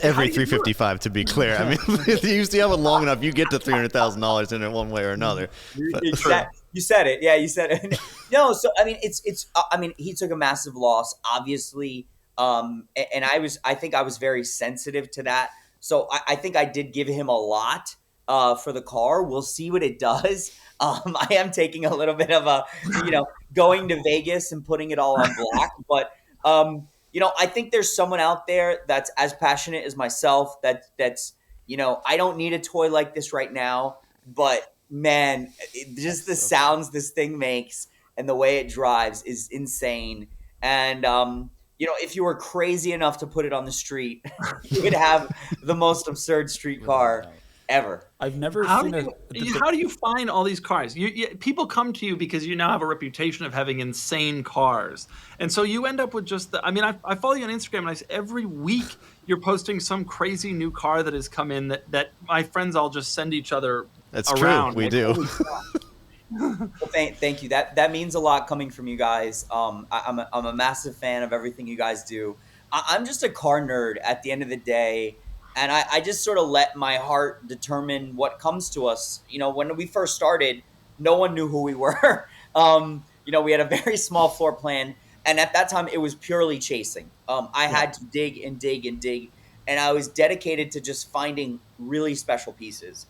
every 355 to be clear. I mean, if you have it long enough, you get to $300,000 in it one way or another. You said it. Yeah, you said it. No, so I mean, it's. I mean, he took a massive loss, obviously. And I think I was very sensitive to that. So I think I did give him a lot for the car. We'll see what it does. I am taking a little bit of a, going to Vegas and putting it all on black. But, I think there's someone out there that's as passionate as myself that's, I don't need a toy like this right now. But, man, just the sounds this thing makes and the way it drives is insane. And, if you were crazy enough to put it on the street, you would have the most absurd street car ever. I've never seen how do you find all these cars? People come to you because you now have a reputation of having insane cars. And so you end up with just I follow you on Instagram, and every week you're posting some crazy new car that has come in that my friends all just send each other That's around. True. We do. Well, thank you. That means a lot coming from you guys. I'm a massive fan of everything you guys do. I'm just a car nerd at the end of the day, and I just sort of let my heart determine what comes to us. When we first started, no one knew who we were. We had a very small floor plan, and at that time it was purely chasing. I had to dig and dig and dig, and I was dedicated to just finding really special pieces.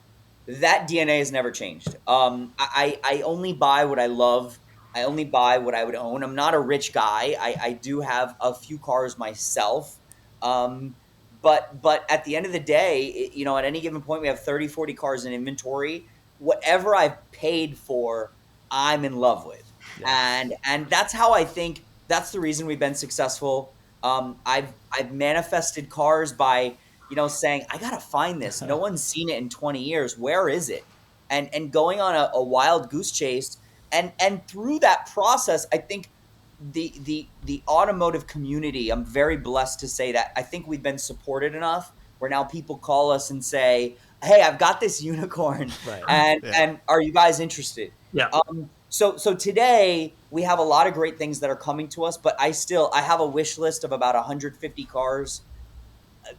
That DNA has never changed. I only buy what I love. I only buy what I would own. I'm not a rich guy. I do have a few cars myself. But at the end of the day, at any given point, we have 30, 40 cars in inventory. Whatever I've paid for, I'm in love with. Yes. And that's how I think that's the reason we've been successful. I've manifested cars by saying, I got to find this. No one's seen it in 20 years. Where is it? And going on a wild goose chase. And through that process, I think the automotive community, I'm very blessed to say that I think we've been supported enough where now people call us and say, hey, I've got this unicorn. Right. And are you guys interested? Yeah. So today we have a lot of great things that are coming to us, but I have a wish list of about 150 cars,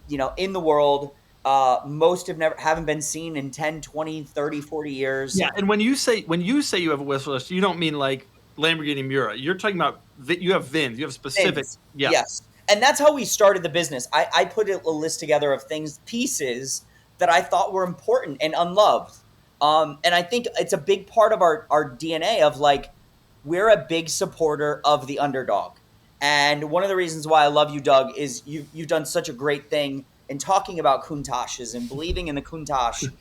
in the world. Most haven't been seen in 10, 20, 30, 40 years. Yeah, and when you say you have a wish list, you don't mean like Lamborghini Miura. You're talking about you have VINs. You have specific. Yeah. Yes. And that's how we started the business. I put a list together of pieces that I thought were important and unloved. And I think it's a big part of our DNA of like, we're a big supporter of the underdog. And one of the reasons why I love you, Doug, is you've done such a great thing in talking about Countaches and believing in the Countach.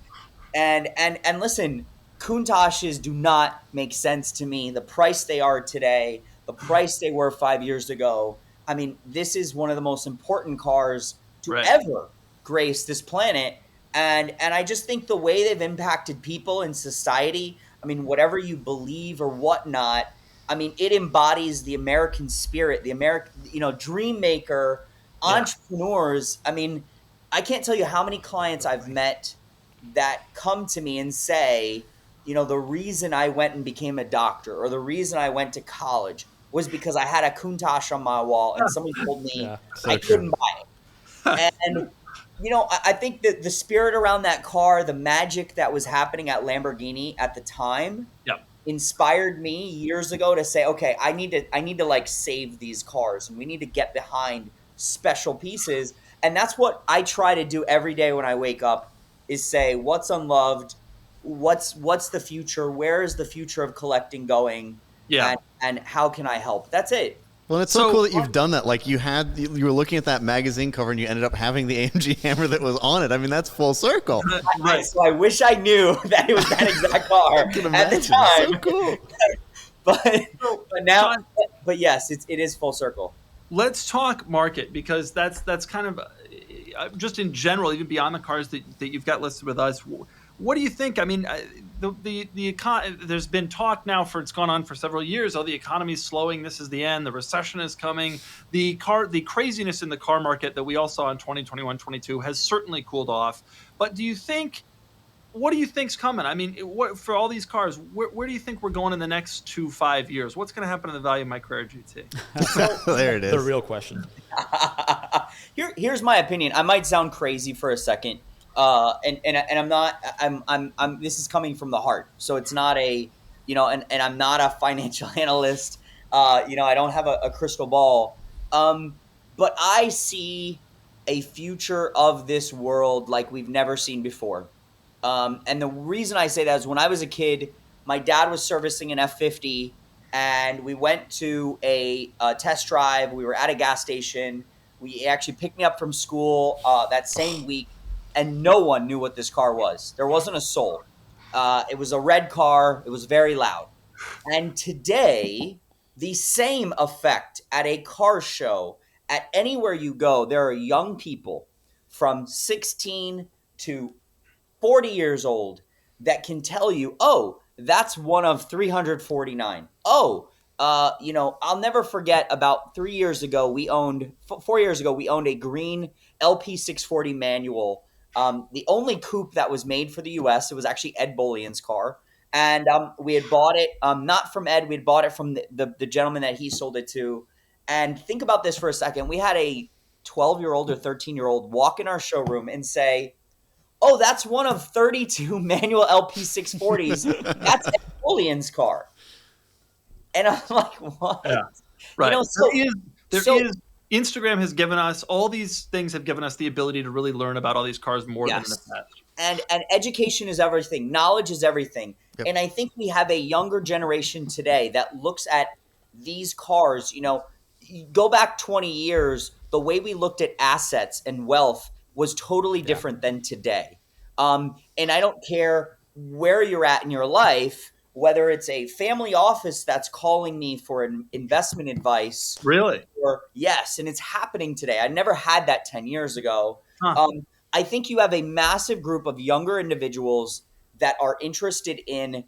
And listen, Countaches do not make sense to me. The price they are today, the price they were 5 years ago. I mean, this is one of the most important cars to ever grace this planet. And I just think the way they've impacted people in society, I mean, whatever you believe or whatnot, I mean, it embodies the American spirit, the American, dream maker, entrepreneurs. I mean, I can't tell you how many clients I've met that come to me and say, the reason I went and became a doctor or the reason I went to college was because I had a Countach on my wall and somebody told me I couldn't buy it. And, I think that the spirit around that car, the magic that was happening at Lamborghini at the time inspired me years ago to say, okay, I need to like save these cars and we need to get behind special pieces. And that's what I try to do every day when I wake up is say, what's unloved? What's the future? Where is the future of collecting going? Yeah. And how can I help? That's it. Well, it's so cool that you've done that. Like you were looking at that magazine cover and you ended up having the AMG Hammer that was on it. I mean, that's full circle. Right. So I wish I knew that it was that exact car at the time. So cool. but now, but yes, it is full circle. Let's talk market, because that's kind of just in general, even beyond the cars that you've got listed with us. What do you think? I mean, there's been talk now it's gone on for several years. Oh, the economy's slowing. This is the end. The recession is coming. The craziness in the car market that we all saw in 2021, 22 has certainly cooled off. But what do you think's coming? I mean, for all these cars, where do you think we're going in the next 5 years? What's going to happen to the value of my Carrera GT? There it is. The real question. Here's my opinion. I might sound crazy for a second. And I'm not, I'm, this is coming from the heart. So it's not and I'm not a financial analyst. I don't have a crystal ball. But I see a future of this world like we've never seen before. And the reason I say that is when I was a kid, my dad was servicing an F50 and we went to a test drive. We were at a gas station. We actually picked me up from school that same week. And no one knew what this car was. There wasn't a soul. It was a red car. It was very loud. And today, the same effect at a car show, at anywhere you go, there are young people from 16 to 40 years old that can tell you, oh, that's one of 349. Oh, I'll never forget about 4 years ago, we owned a green LP640 manual. The only coupe that was made for the U.S. It was actually Ed Bolian's car. And we had bought it, not from Ed. We had bought it from the gentleman that he sold it to. And think about this for a second. We had a 12-year-old or 13-year-old walk in our showroom and say, oh, that's one of 32 manual LP640s. That's Ed Bolian's car. And I'm like, what? Yeah. Right. There is Instagram has given us, all these things have given us the ability to really learn about all these cars more than in the past. And education is everything. Knowledge is everything. Yep. And I think we have a younger generation today that looks at these cars, go back 20 years, the way we looked at assets and wealth was totally different than today. And I don't care where you're at in your life, whether it's a family office that's calling me for an investment advice. Really? Yes, and it's happening today. I never had that 10 years ago. Huh. I think you have a massive group of younger individuals that are interested in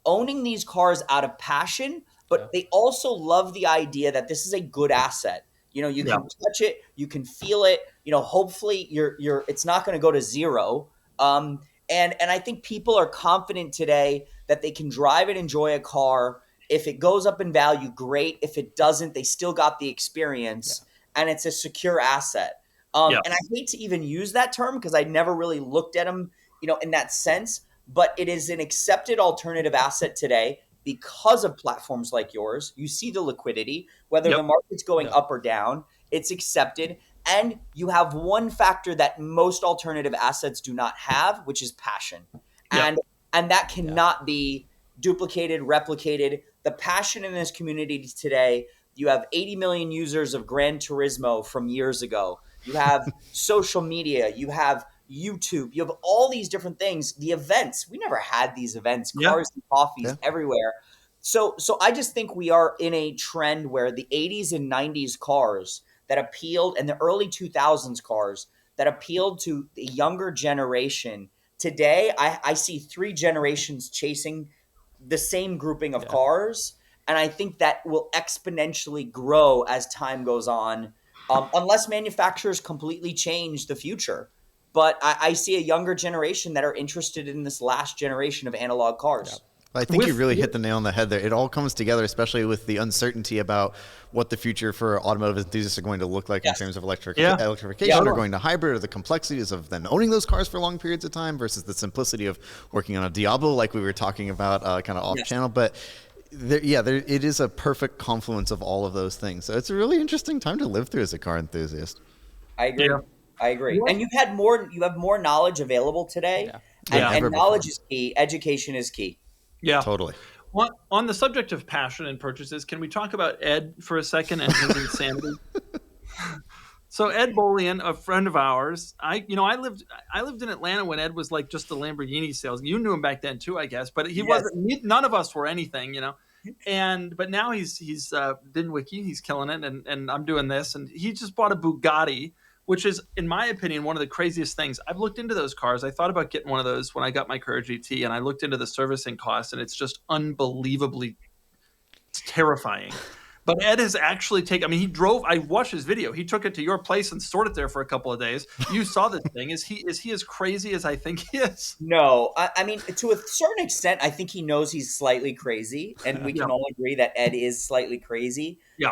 owning these cars out of passion, but they also love the idea that this is a good asset. You can touch it, you can feel it. Hopefully it's not going to go to zero. And I think people are confident today that they can drive and enjoy a car If it goes up in value, great. If it doesn't, they still got the experience, and it's a secure asset. And I hate to even use that term because I never really looked at them, in that sense. But it is an accepted alternative asset today because of platforms like yours. You see the liquidity, whether the market's going up or down, it's accepted. And you have one factor that most alternative assets do not have, which is passion. And that cannot be duplicated, replicated. The passion in this community today, you have 80 million users of Gran Turismo from years ago. You have social media, you have YouTube, you have all these different things. The events, we never had these events, cars and coffees everywhere. So I just think we are in a trend where the 80s and 90s cars that appealed, and the early 2000s cars that appealed to the younger generation, today I see 3 generations chasing the same grouping of cars. And I think that will exponentially grow as time goes on, unless manufacturers completely change the future. But I see a younger generation that are interested in this last generation of analog cars. I think you really hit the nail on the head there. It all comes together, especially with the uncertainty about what the future for automotive enthusiasts are going to look like in terms of electrification or going to hybrid, or the complexities of then owning those cars for long periods of time versus the simplicity of working on a Diablo like we were talking about kind of off channel. But it is a perfect confluence of all of those things. So it's a really interesting time to live through as a car enthusiast. I agree. I agree. And you have more knowledge available today. And knowledge is key. Education is key. Yeah, totally. Well, on the subject of passion and purchases, can we talk about Ed for a second and his insanity? So Ed Bolian, a friend of ours, I lived in Atlanta when Ed was like just a Lamborghini salesman. You knew him back then too, I guess, but he wasn't. None of us were anything, but now he's Dinwiddie, he's killing it, and I'm doing this, and he just bought a Bugatti, which is, in my opinion, one of the craziest things. I've looked into those cars. I thought about getting one of those when I got my Courage GT, and I looked into the servicing costs, and it's just unbelievably terrifying. But Ed has actually I watched his video. He took it to your place and stored it there for a couple of days. You saw this thing. Is he as crazy as I think he is? No. I mean, to a certain extent, I think he knows he's slightly crazy, and we can all agree that Ed is slightly crazy. Yeah.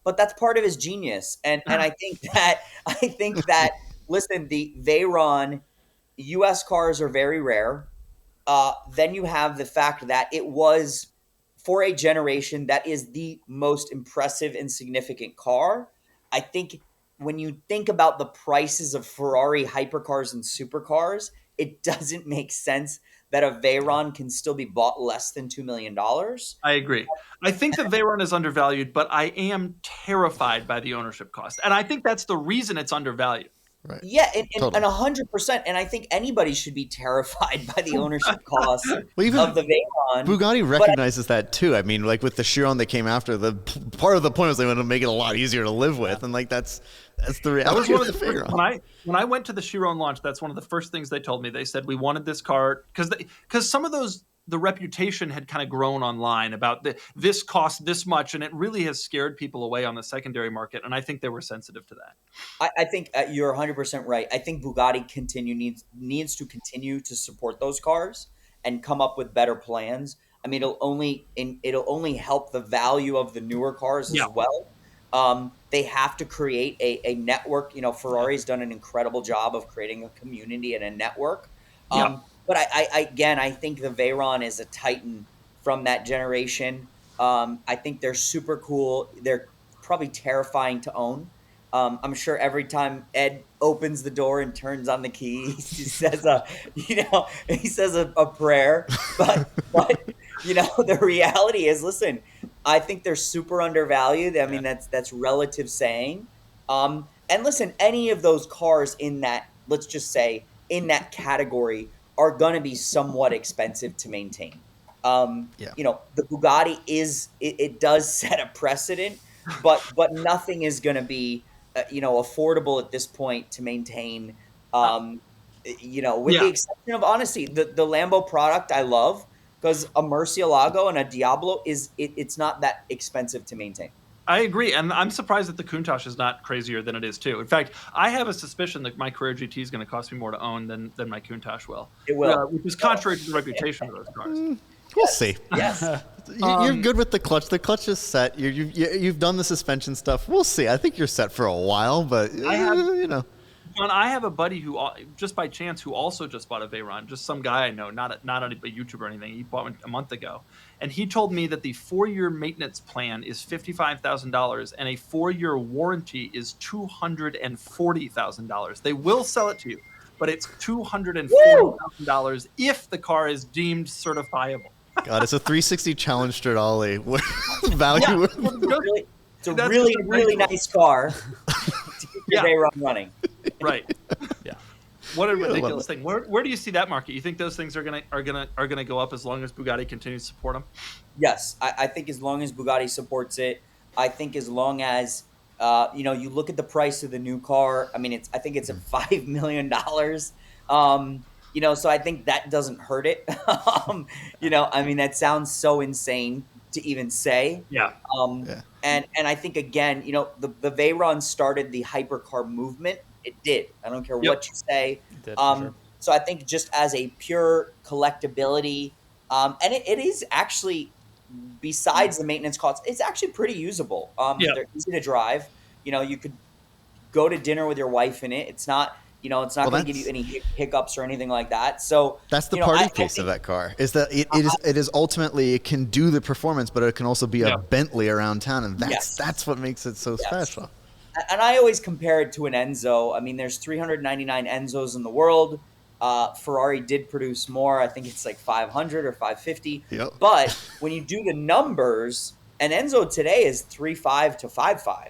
But that's part of his genius. And I think that listen, the Veyron US cars are very rare. Then you have the fact that it was, for a generation, that is the most impressive and significant car. I think when you think about the prices of Ferrari hypercars and supercars, it doesn't make sense that a Veyron can still be bought less than $2 million. I agree. I think the Veyron is undervalued, but I am terrified by the ownership cost. And I think that's the reason it's undervalued. Right. Yeah, and 100%. And I think anybody should be terrified by the ownership cost of the Veyron. Bugatti recognizes that too. I mean, like with the Chiron that came after, part of the point was they want to make it a lot easier to live with. And like that's the reality. That was one of the Veyron. When I went to the Chiron launch, that's one of the first things they told me. They said we wanted this car because some of the reputation had kind of grown online about this cost this much, and it really has scared people away on the secondary market. And I think they were sensitive to that. I think you're 100% right. I think Bugatti needs to continue to support those cars and come up with better plans. I mean, it'll only help the value of the newer cars as well. They have to create a network. Ferrari's done an incredible job of creating a community and a network. But I think the Veyron is a titan from that generation. I think they're super cool. They're probably terrifying to own. I'm sure every time Ed opens the door and turns on the key, he says a prayer. But the reality is, listen, I think they're super undervalued. I mean, that's relative saying. And listen, any of those cars in that, let's just say, in that category are going to be somewhat expensive to maintain. The Bugatti it does set a precedent, but nothing is going to be affordable at this point to maintain. With the exception of, honestly, the Lambo product I love, because a Murcielago and a Diablo it's not that expensive to maintain. I agree, and I'm surprised that the Countach is not crazier than it is too. In fact, I have a suspicion that my Carrera GT is going to cost me more to own than my Countach will. It will, which is contrary to the reputation of those cars. We'll see. Yes. You're good with the clutch. The clutch is set. You've done the suspension stuff. We'll see. I think you're set for a while, but John, I have a buddy who, just by chance, who also just bought a Veyron. Just some guy I know, not a YouTuber or anything. He bought one a month ago, and he told me that the 4-year maintenance plan is $55,000, and a 4-year warranty is $240,000. They will sell it to you, but it's $240,000 if the car is deemed certifiable. God, it's a 360 Challenge Stradale value. Yeah. It's a really nice car to keep your Veyron running. Right. Yeah. What a ridiculous thing. Where do you see that market? You think those things are gonna go up as long as Bugatti continues to support them? Yes, I think as long as Bugatti supports it, I think as long as you look at the price of the new car. I mean, I think it's at $5 million. So I think that doesn't hurt it. I mean, that sounds so insane to even say. Yeah. And I think, again, the Veyron started the hypercar movement. It did. I don't care what you say. It did, for sure. So I think just as a pure collectability, and it is actually, besides the maintenance costs, it's actually pretty usable. They're easy to drive. You could go to dinner with your wife in it. It's not... it's not going to give you any hiccups or anything like that. So that's the party piece of that car. Is that it is ultimately, it can do the performance, but it can also be a Bentley around town, and that's what makes it so special. And I always compare it to an Enzo. I mean, there's 399 Enzos in the world. Ferrari did produce more. I think it's like 500 or 550. Yep. But when you do the numbers, an Enzo today is 3.5 to 5.5.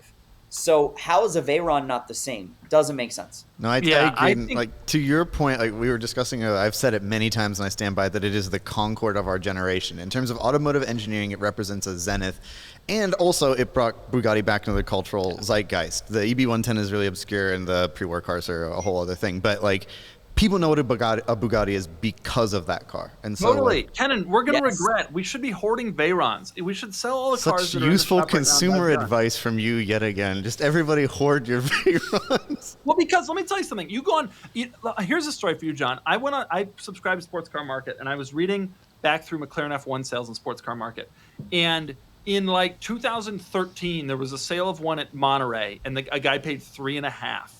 So how is a Veyron not the same? Doesn't make sense. No, I agree. Like, to your point, like we were discussing, I've said it many times and I stand by it, that it is the Concorde of our generation. In terms of automotive engineering, it represents a zenith. And also, it brought Bugatti back into the cultural zeitgeist. The EB110 is really obscure, and the pre-war cars are a whole other thing. But like, people know what a Bugatti is because of that car. And so, totally, Kenan, we're gonna regret. We should be hoarding Veyrons. We should sell all the cars. Such useful consumer advice from you yet again. Just everybody hoard your Veyrons. Well, because let me tell you something. Here's a story for you, John. I subscribed to Sports Car Market, and I was reading back through McLaren F1 sales in Sports Car Market, and in like 2013, there was a sale of one at Monterey, and a guy paid $3.5.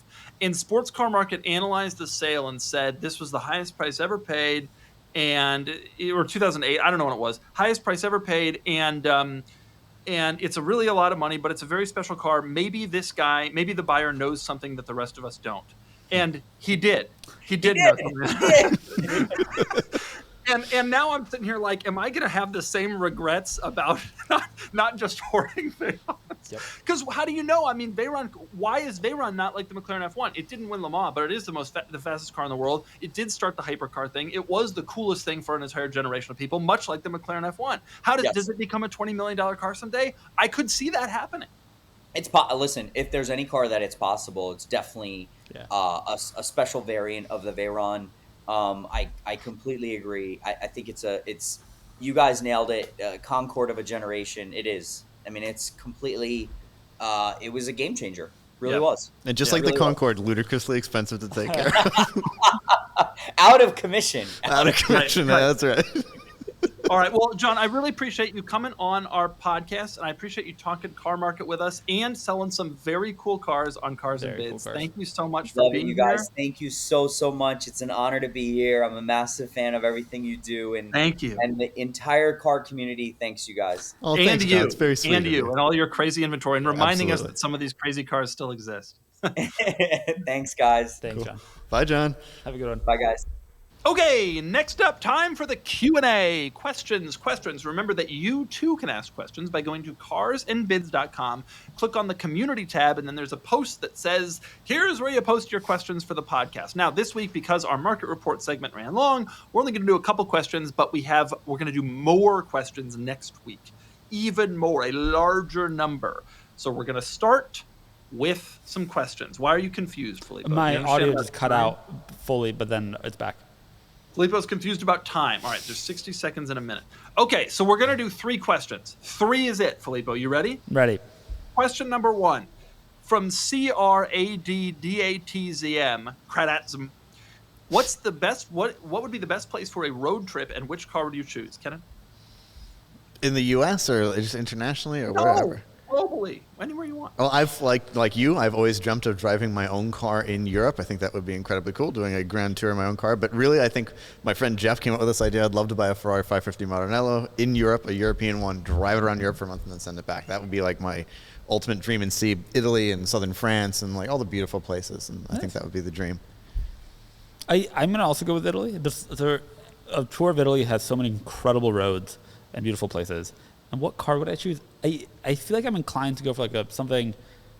And Sports Car Market analyzed the sale and said this was the highest price ever paid, or 2008, I don't know when it was, highest price ever paid, and it's really a lot of money, but it's a very special car. Maybe the buyer knows something that the rest of us don't, and he did. He did know something. And now I'm sitting here like, am I going to have the same regrets about not just hoarding Veyrons? Because how do you know? I mean, why is Veyron not like the McLaren F1? It didn't win Le Mans, but it is the fastest car in the world. It did start the hypercar thing. It was the coolest thing for an entire generation of people, much like the McLaren F1. Does it become a $20 million car someday? I could see that happening. Listen, if there's any car that it's possible, it's definitely a special variant of the Veyron. I completely agree. I think it's you guys nailed it. Concorde of a generation. It is. I mean, it's completely. It was a game changer. Really was. And just like the Concorde, ludicrously expensive to take care of. Out of commission. Out of commission. Right. That's right. All right. Well, John, I really appreciate you coming on our podcast, and I appreciate you talking car market with us and selling some very cool cars on Cars and Bids. Cool. Thank you so much for being here. Love you guys. Thank you so much. It's an honor to be here. I'm a massive fan of everything you do, and thank you. And the entire car community thanks you guys. Oh, thanks, you. It's very sweet. And you, and all your crazy inventory, and reminding us that some of these crazy cars still exist. Thanks, guys. Thanks, John. Bye, John. Have a good one. Bye, guys. Okay, next up, time for the Q&A. Questions. Remember that you, too, can ask questions by going to carsandbids.com. Click on the community tab, and then there's a post that says, here's where you post your questions for the podcast. Now, this week, because our market report segment ran long, we're only going to do a couple questions, but we're going to do more questions next week. Even more, a larger number. So we're going to start with some questions. Why are you confused, Filippo? My audio just cut out fully, but then it's back. Filippo's confused about time. All right, there's 60 seconds in a minute. Okay, so we're going to do 3 questions. 3 is it, Filippo. You ready? Ready. Question number 1 from CRADDATZM, Kradatzm. What would be the best place for a road trip, and which car would you choose, Kenan? In the U.S. or just internationally or wherever? Globally, anywhere you want. Well, I've like you. I've always dreamt of driving my own car in Europe. I think that would be incredibly cool, doing a grand tour in my own car. But really, I think my friend Jeff came up with this idea. I'd love to buy a Ferrari 550 Maranello in Europe, a European one, drive it around Europe for a month, and then send it back. That would be like my ultimate dream, and see Italy and southern France and like all the beautiful places. And I think that would be the dream. I'm going to also go with Italy. A tour of Italy has so many incredible roads and beautiful places. And what car would I choose? I feel like I'm inclined to go for like something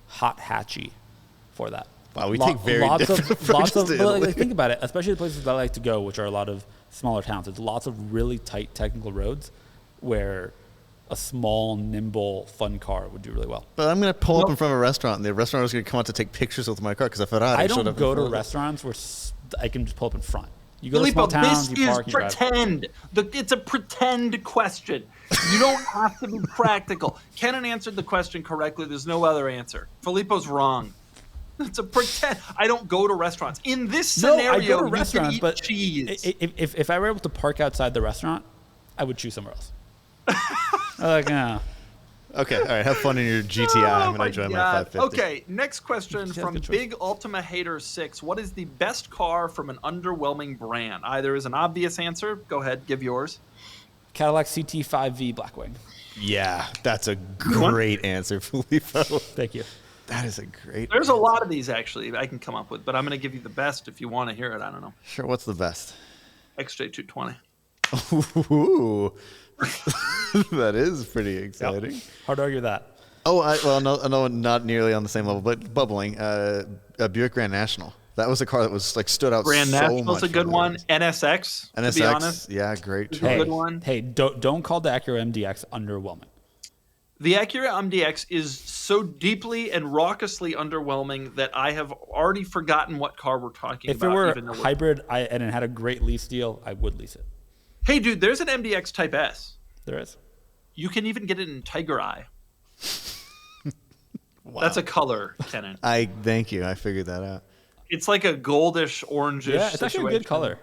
hot hatchy for that. Wow, we take very different approaches to Italy. Like, think about it, especially the places that I like to go, which are a lot of smaller towns. There's lots of really tight technical roads where a small, nimble, fun car would do really well. But I'm going to pull up in front of a restaurant, and the restaurant is going to come out to take pictures with my car because a Ferrari I showed don't up go to restaurants where I can just pull up in front. You go Filippo, to small towns, this you is park, you drive. pretend. It's a pretend question. You don't have to be practical. Kenan answered the question correctly. There's no other answer. Filippo's wrong. It's a pretend. I don't go to restaurants. In this scenario, I go to you restaurants, can eat but cheese. If I were able to park outside the restaurant, I would choose somewhere else. Like, Okay, all right. Have fun in your GTI. I'm going to enjoy my 550. Okay, next question from Big Ultima Hater 6. What is the best car from an underwhelming brand? Either is an obvious answer. Go ahead, give yours. Cadillac CT5V Blackwing. Yeah, that's a great answer, Filippo. Thank you. That is a great There's a lot of these, actually, I can come up with, but I'm going to give you the best if you want to hear it. I don't know. Sure, what's the best? XJ220. Ooh. That is pretty exciting. Yep. Hard to argue with that. Oh, no, not nearly on the same level, but bubbling. A Buick Grand National. That was a car that was like stood out Grand so much. Grand National's a good one. NSX, to be honest. Yeah, great choice. Good one. Hey, don't call the Acura MDX underwhelming. The Acura MDX is so deeply and raucously underwhelming that I have already forgotten what car we're talking about. If it were hybrid and it had a great lease deal, I would lease it. Hey, dude, there's an MDX Type S. There is. You can even get it in Tiger Eye. Wow. That's a color, Kenan. Thank you. I figured that out. It's like a goldish, orangish Yeah, it's actually a good color.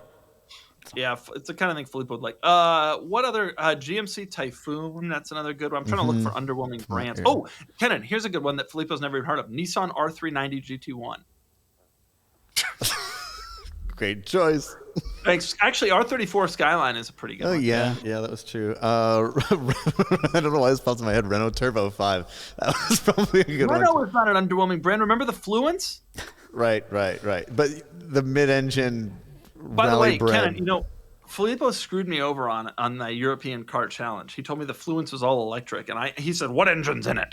Yeah, it's the kind of thing Filippo would like. What other GMC Typhoon? That's another good one. I'm trying to look for underwhelming brands. Yeah. Oh, Kenan, here's a good one that Filippo's never even heard of. Nissan R390 GT1. Great choice. Thanks. Actually, R34 Skyline is a pretty good one. Yeah, that was true. I don't know why this pops in my head. Renault Turbo 5. That was probably a good one. Renault is not an underwhelming brand. Remember the Fluence? Right. But the mid-engine By the rally way, brand. Kenan, Filippo screwed me over on the European Car Challenge. He told me the Fluence was all electric, and he said, "What engine's in it?"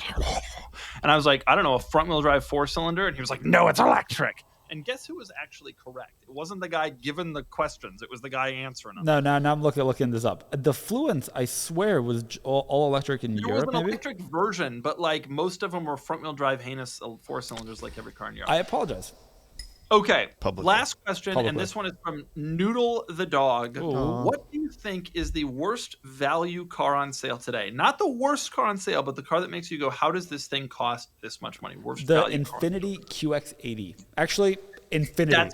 And I was like, "I don't know, a front-wheel drive 4-cylinder." And he was like, "No, it's electric." And guess who was actually correct? It wasn't the guy given the questions. It was the guy answering them. No, now I'm looking this up. The Fluence, I swear, was all electric in Europe. There was an electric version, but like most of them were front-wheel drive heinous 4-cylinders, like every car in Europe. I apologize. Okay, Publicly. last question, and this one is from Noodle the Dog. Ooh. What do you think is the worst value car on sale today? Not the worst car on sale, but the car that makes you go, how does this thing cost this much money? Worst The value Infiniti QX80. Actually, Infiniti.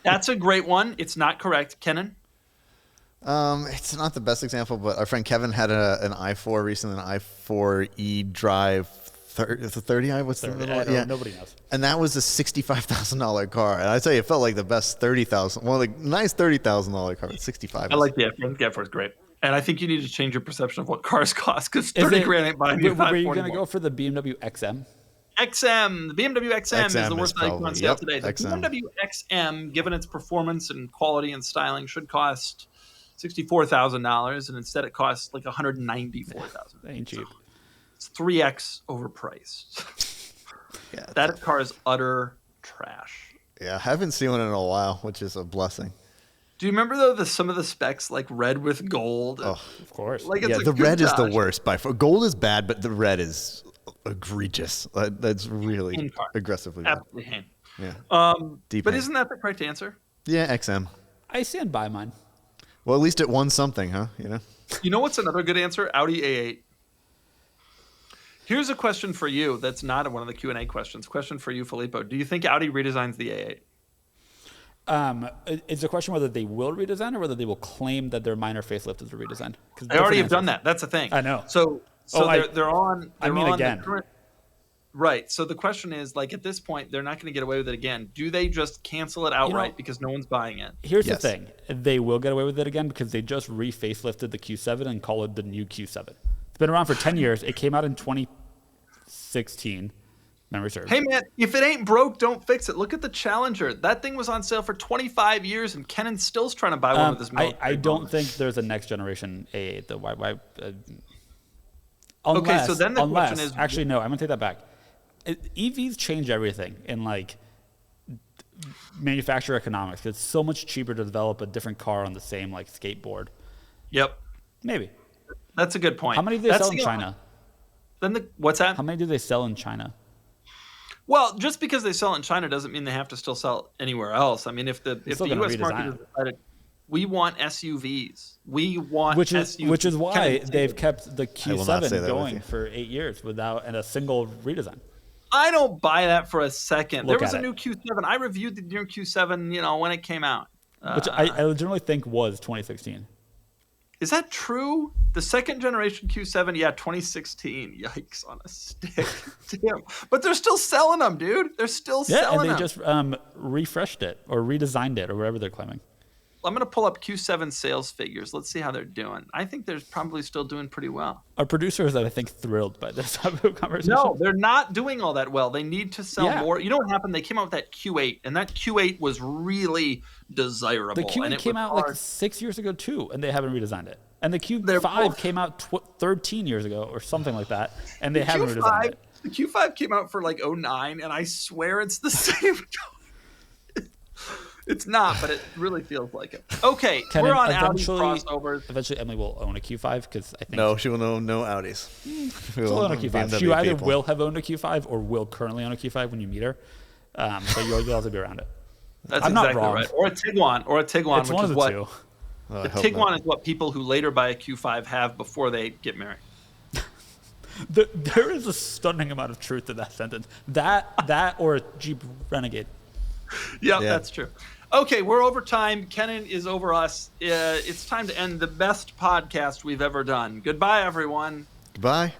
That's a great one. It's not correct. Kenan? It's not the best example, but our friend Kevin had an i4 recently, an i4 eDrive 30i. What's the middle one? Yeah, nobody knows. And that was a $65,000 car. And I tell you, it felt like the best $30,000. Well, like nice $30,000 car, but 65. I like the F1. The F4 is great. And I think you need to change your perception of what cars cost because 30 grand ain't buying you. Were you going to go for the BMW XM? XM, the BMW XM is the worst value on sale today. The XM. BMW XM, given its performance and quality and styling, should cost $64,000, and instead it costs like $194,000. Ain't cheap. It's 3x overpriced. Yeah, That car is utter trash. Yeah, I haven't seen one in a while, which is a blessing. Do you remember though some of the specs like red with gold? Oh, Of course. Like it's yeah, a the good red is the Dodge. worst by far. Gold is bad, but the red is egregious. That's really Hane car. aggressively bad. Absolutely Hane. Yeah. Deep But Hane. isn't that the correct answer? Yeah, XM. I stand by mine. Well, at least it won something, huh? You know. You know what's another good answer? Audi A8. Here's a question for you that's not one of the Q&A questions. Question for you, Filippo. Do you think Audi redesigns the A8? It's a question whether they will redesign or whether they will claim that their minor facelift is a redesign. They already have done that. That's the thing. I know. So they're on. I mean, again. Right. So the question is, like, at this point, they're not going to get away with it again. Do they just cancel it outright because no one's buying it? Here's the thing. They will get away with it again because they just re-facelifted the Q7 and call it the new Q7. It's been around for 10 years. It came out in 2016. Memory serves. Hey, man, if it ain't broke, don't fix it. Look at the Challenger. That thing was on sale for 25 years, and Kenan still's trying to buy one with his military. I don't think there's a next generation A8. Okay, so then the question is... Actually, no, I'm going to take that back. EVs change everything in, like, manufacturer economics. It's so much cheaper to develop a different car on the same, like, skateboard. Yep. Maybe. That's a good point. How many do they sell in China? What's that? How many do they sell in China? Well, just because they sell in China doesn't mean they have to still sell anywhere else. I mean, if the U.S. market is decided, we want SUVs. We want SUVs. Which is why they've kept the Q7 going for 8 years without a single redesign. I don't buy that for a second. There was a new Q7. I reviewed the new Q7, when it came out. Which I legitimately think was 2016. Is that true? The second generation Q7, 2016. Yikes on a stick. Damn. But they're still selling them, dude. They're still selling them. Yeah, and they just refreshed it or redesigned it or whatever they're claiming. I'm going to pull up Q7 sales figures. Let's see how they're doing. I think they're probably still doing pretty well. Our producer is, I think, thrilled by this type of conversation. No, they're not doing all that well. They need to sell more. You know what happened? They came out with that Q8, and that Q8 was really desirable. The Q8 came out like 6 years ago, too, and they haven't redesigned it. And the Q5 came out 13 years ago or something like that, and they haven't redesigned it. The Q5 came out for like 09, and I swear it's the same car. It's not, but it really feels like it. Okay, we're on Audi crossovers. Eventually, Emily will own a Q5 because I think... No, she will own no Audis. She'll own a Q5. She either will have owned a Q5 or will currently own a Q5 when you meet her. So you'll have to be around it. That's exactly right. Or a Tiguan, it's one of the two. The Tiguan is what people who later buy a Q5 have before they get married. There is a stunning amount of truth to that sentence. That or a Jeep Renegade. Yeah, that's true. Okay, we're over time. Kenan is over us. It's time to end the best podcast we've ever done. Goodbye, everyone. Goodbye.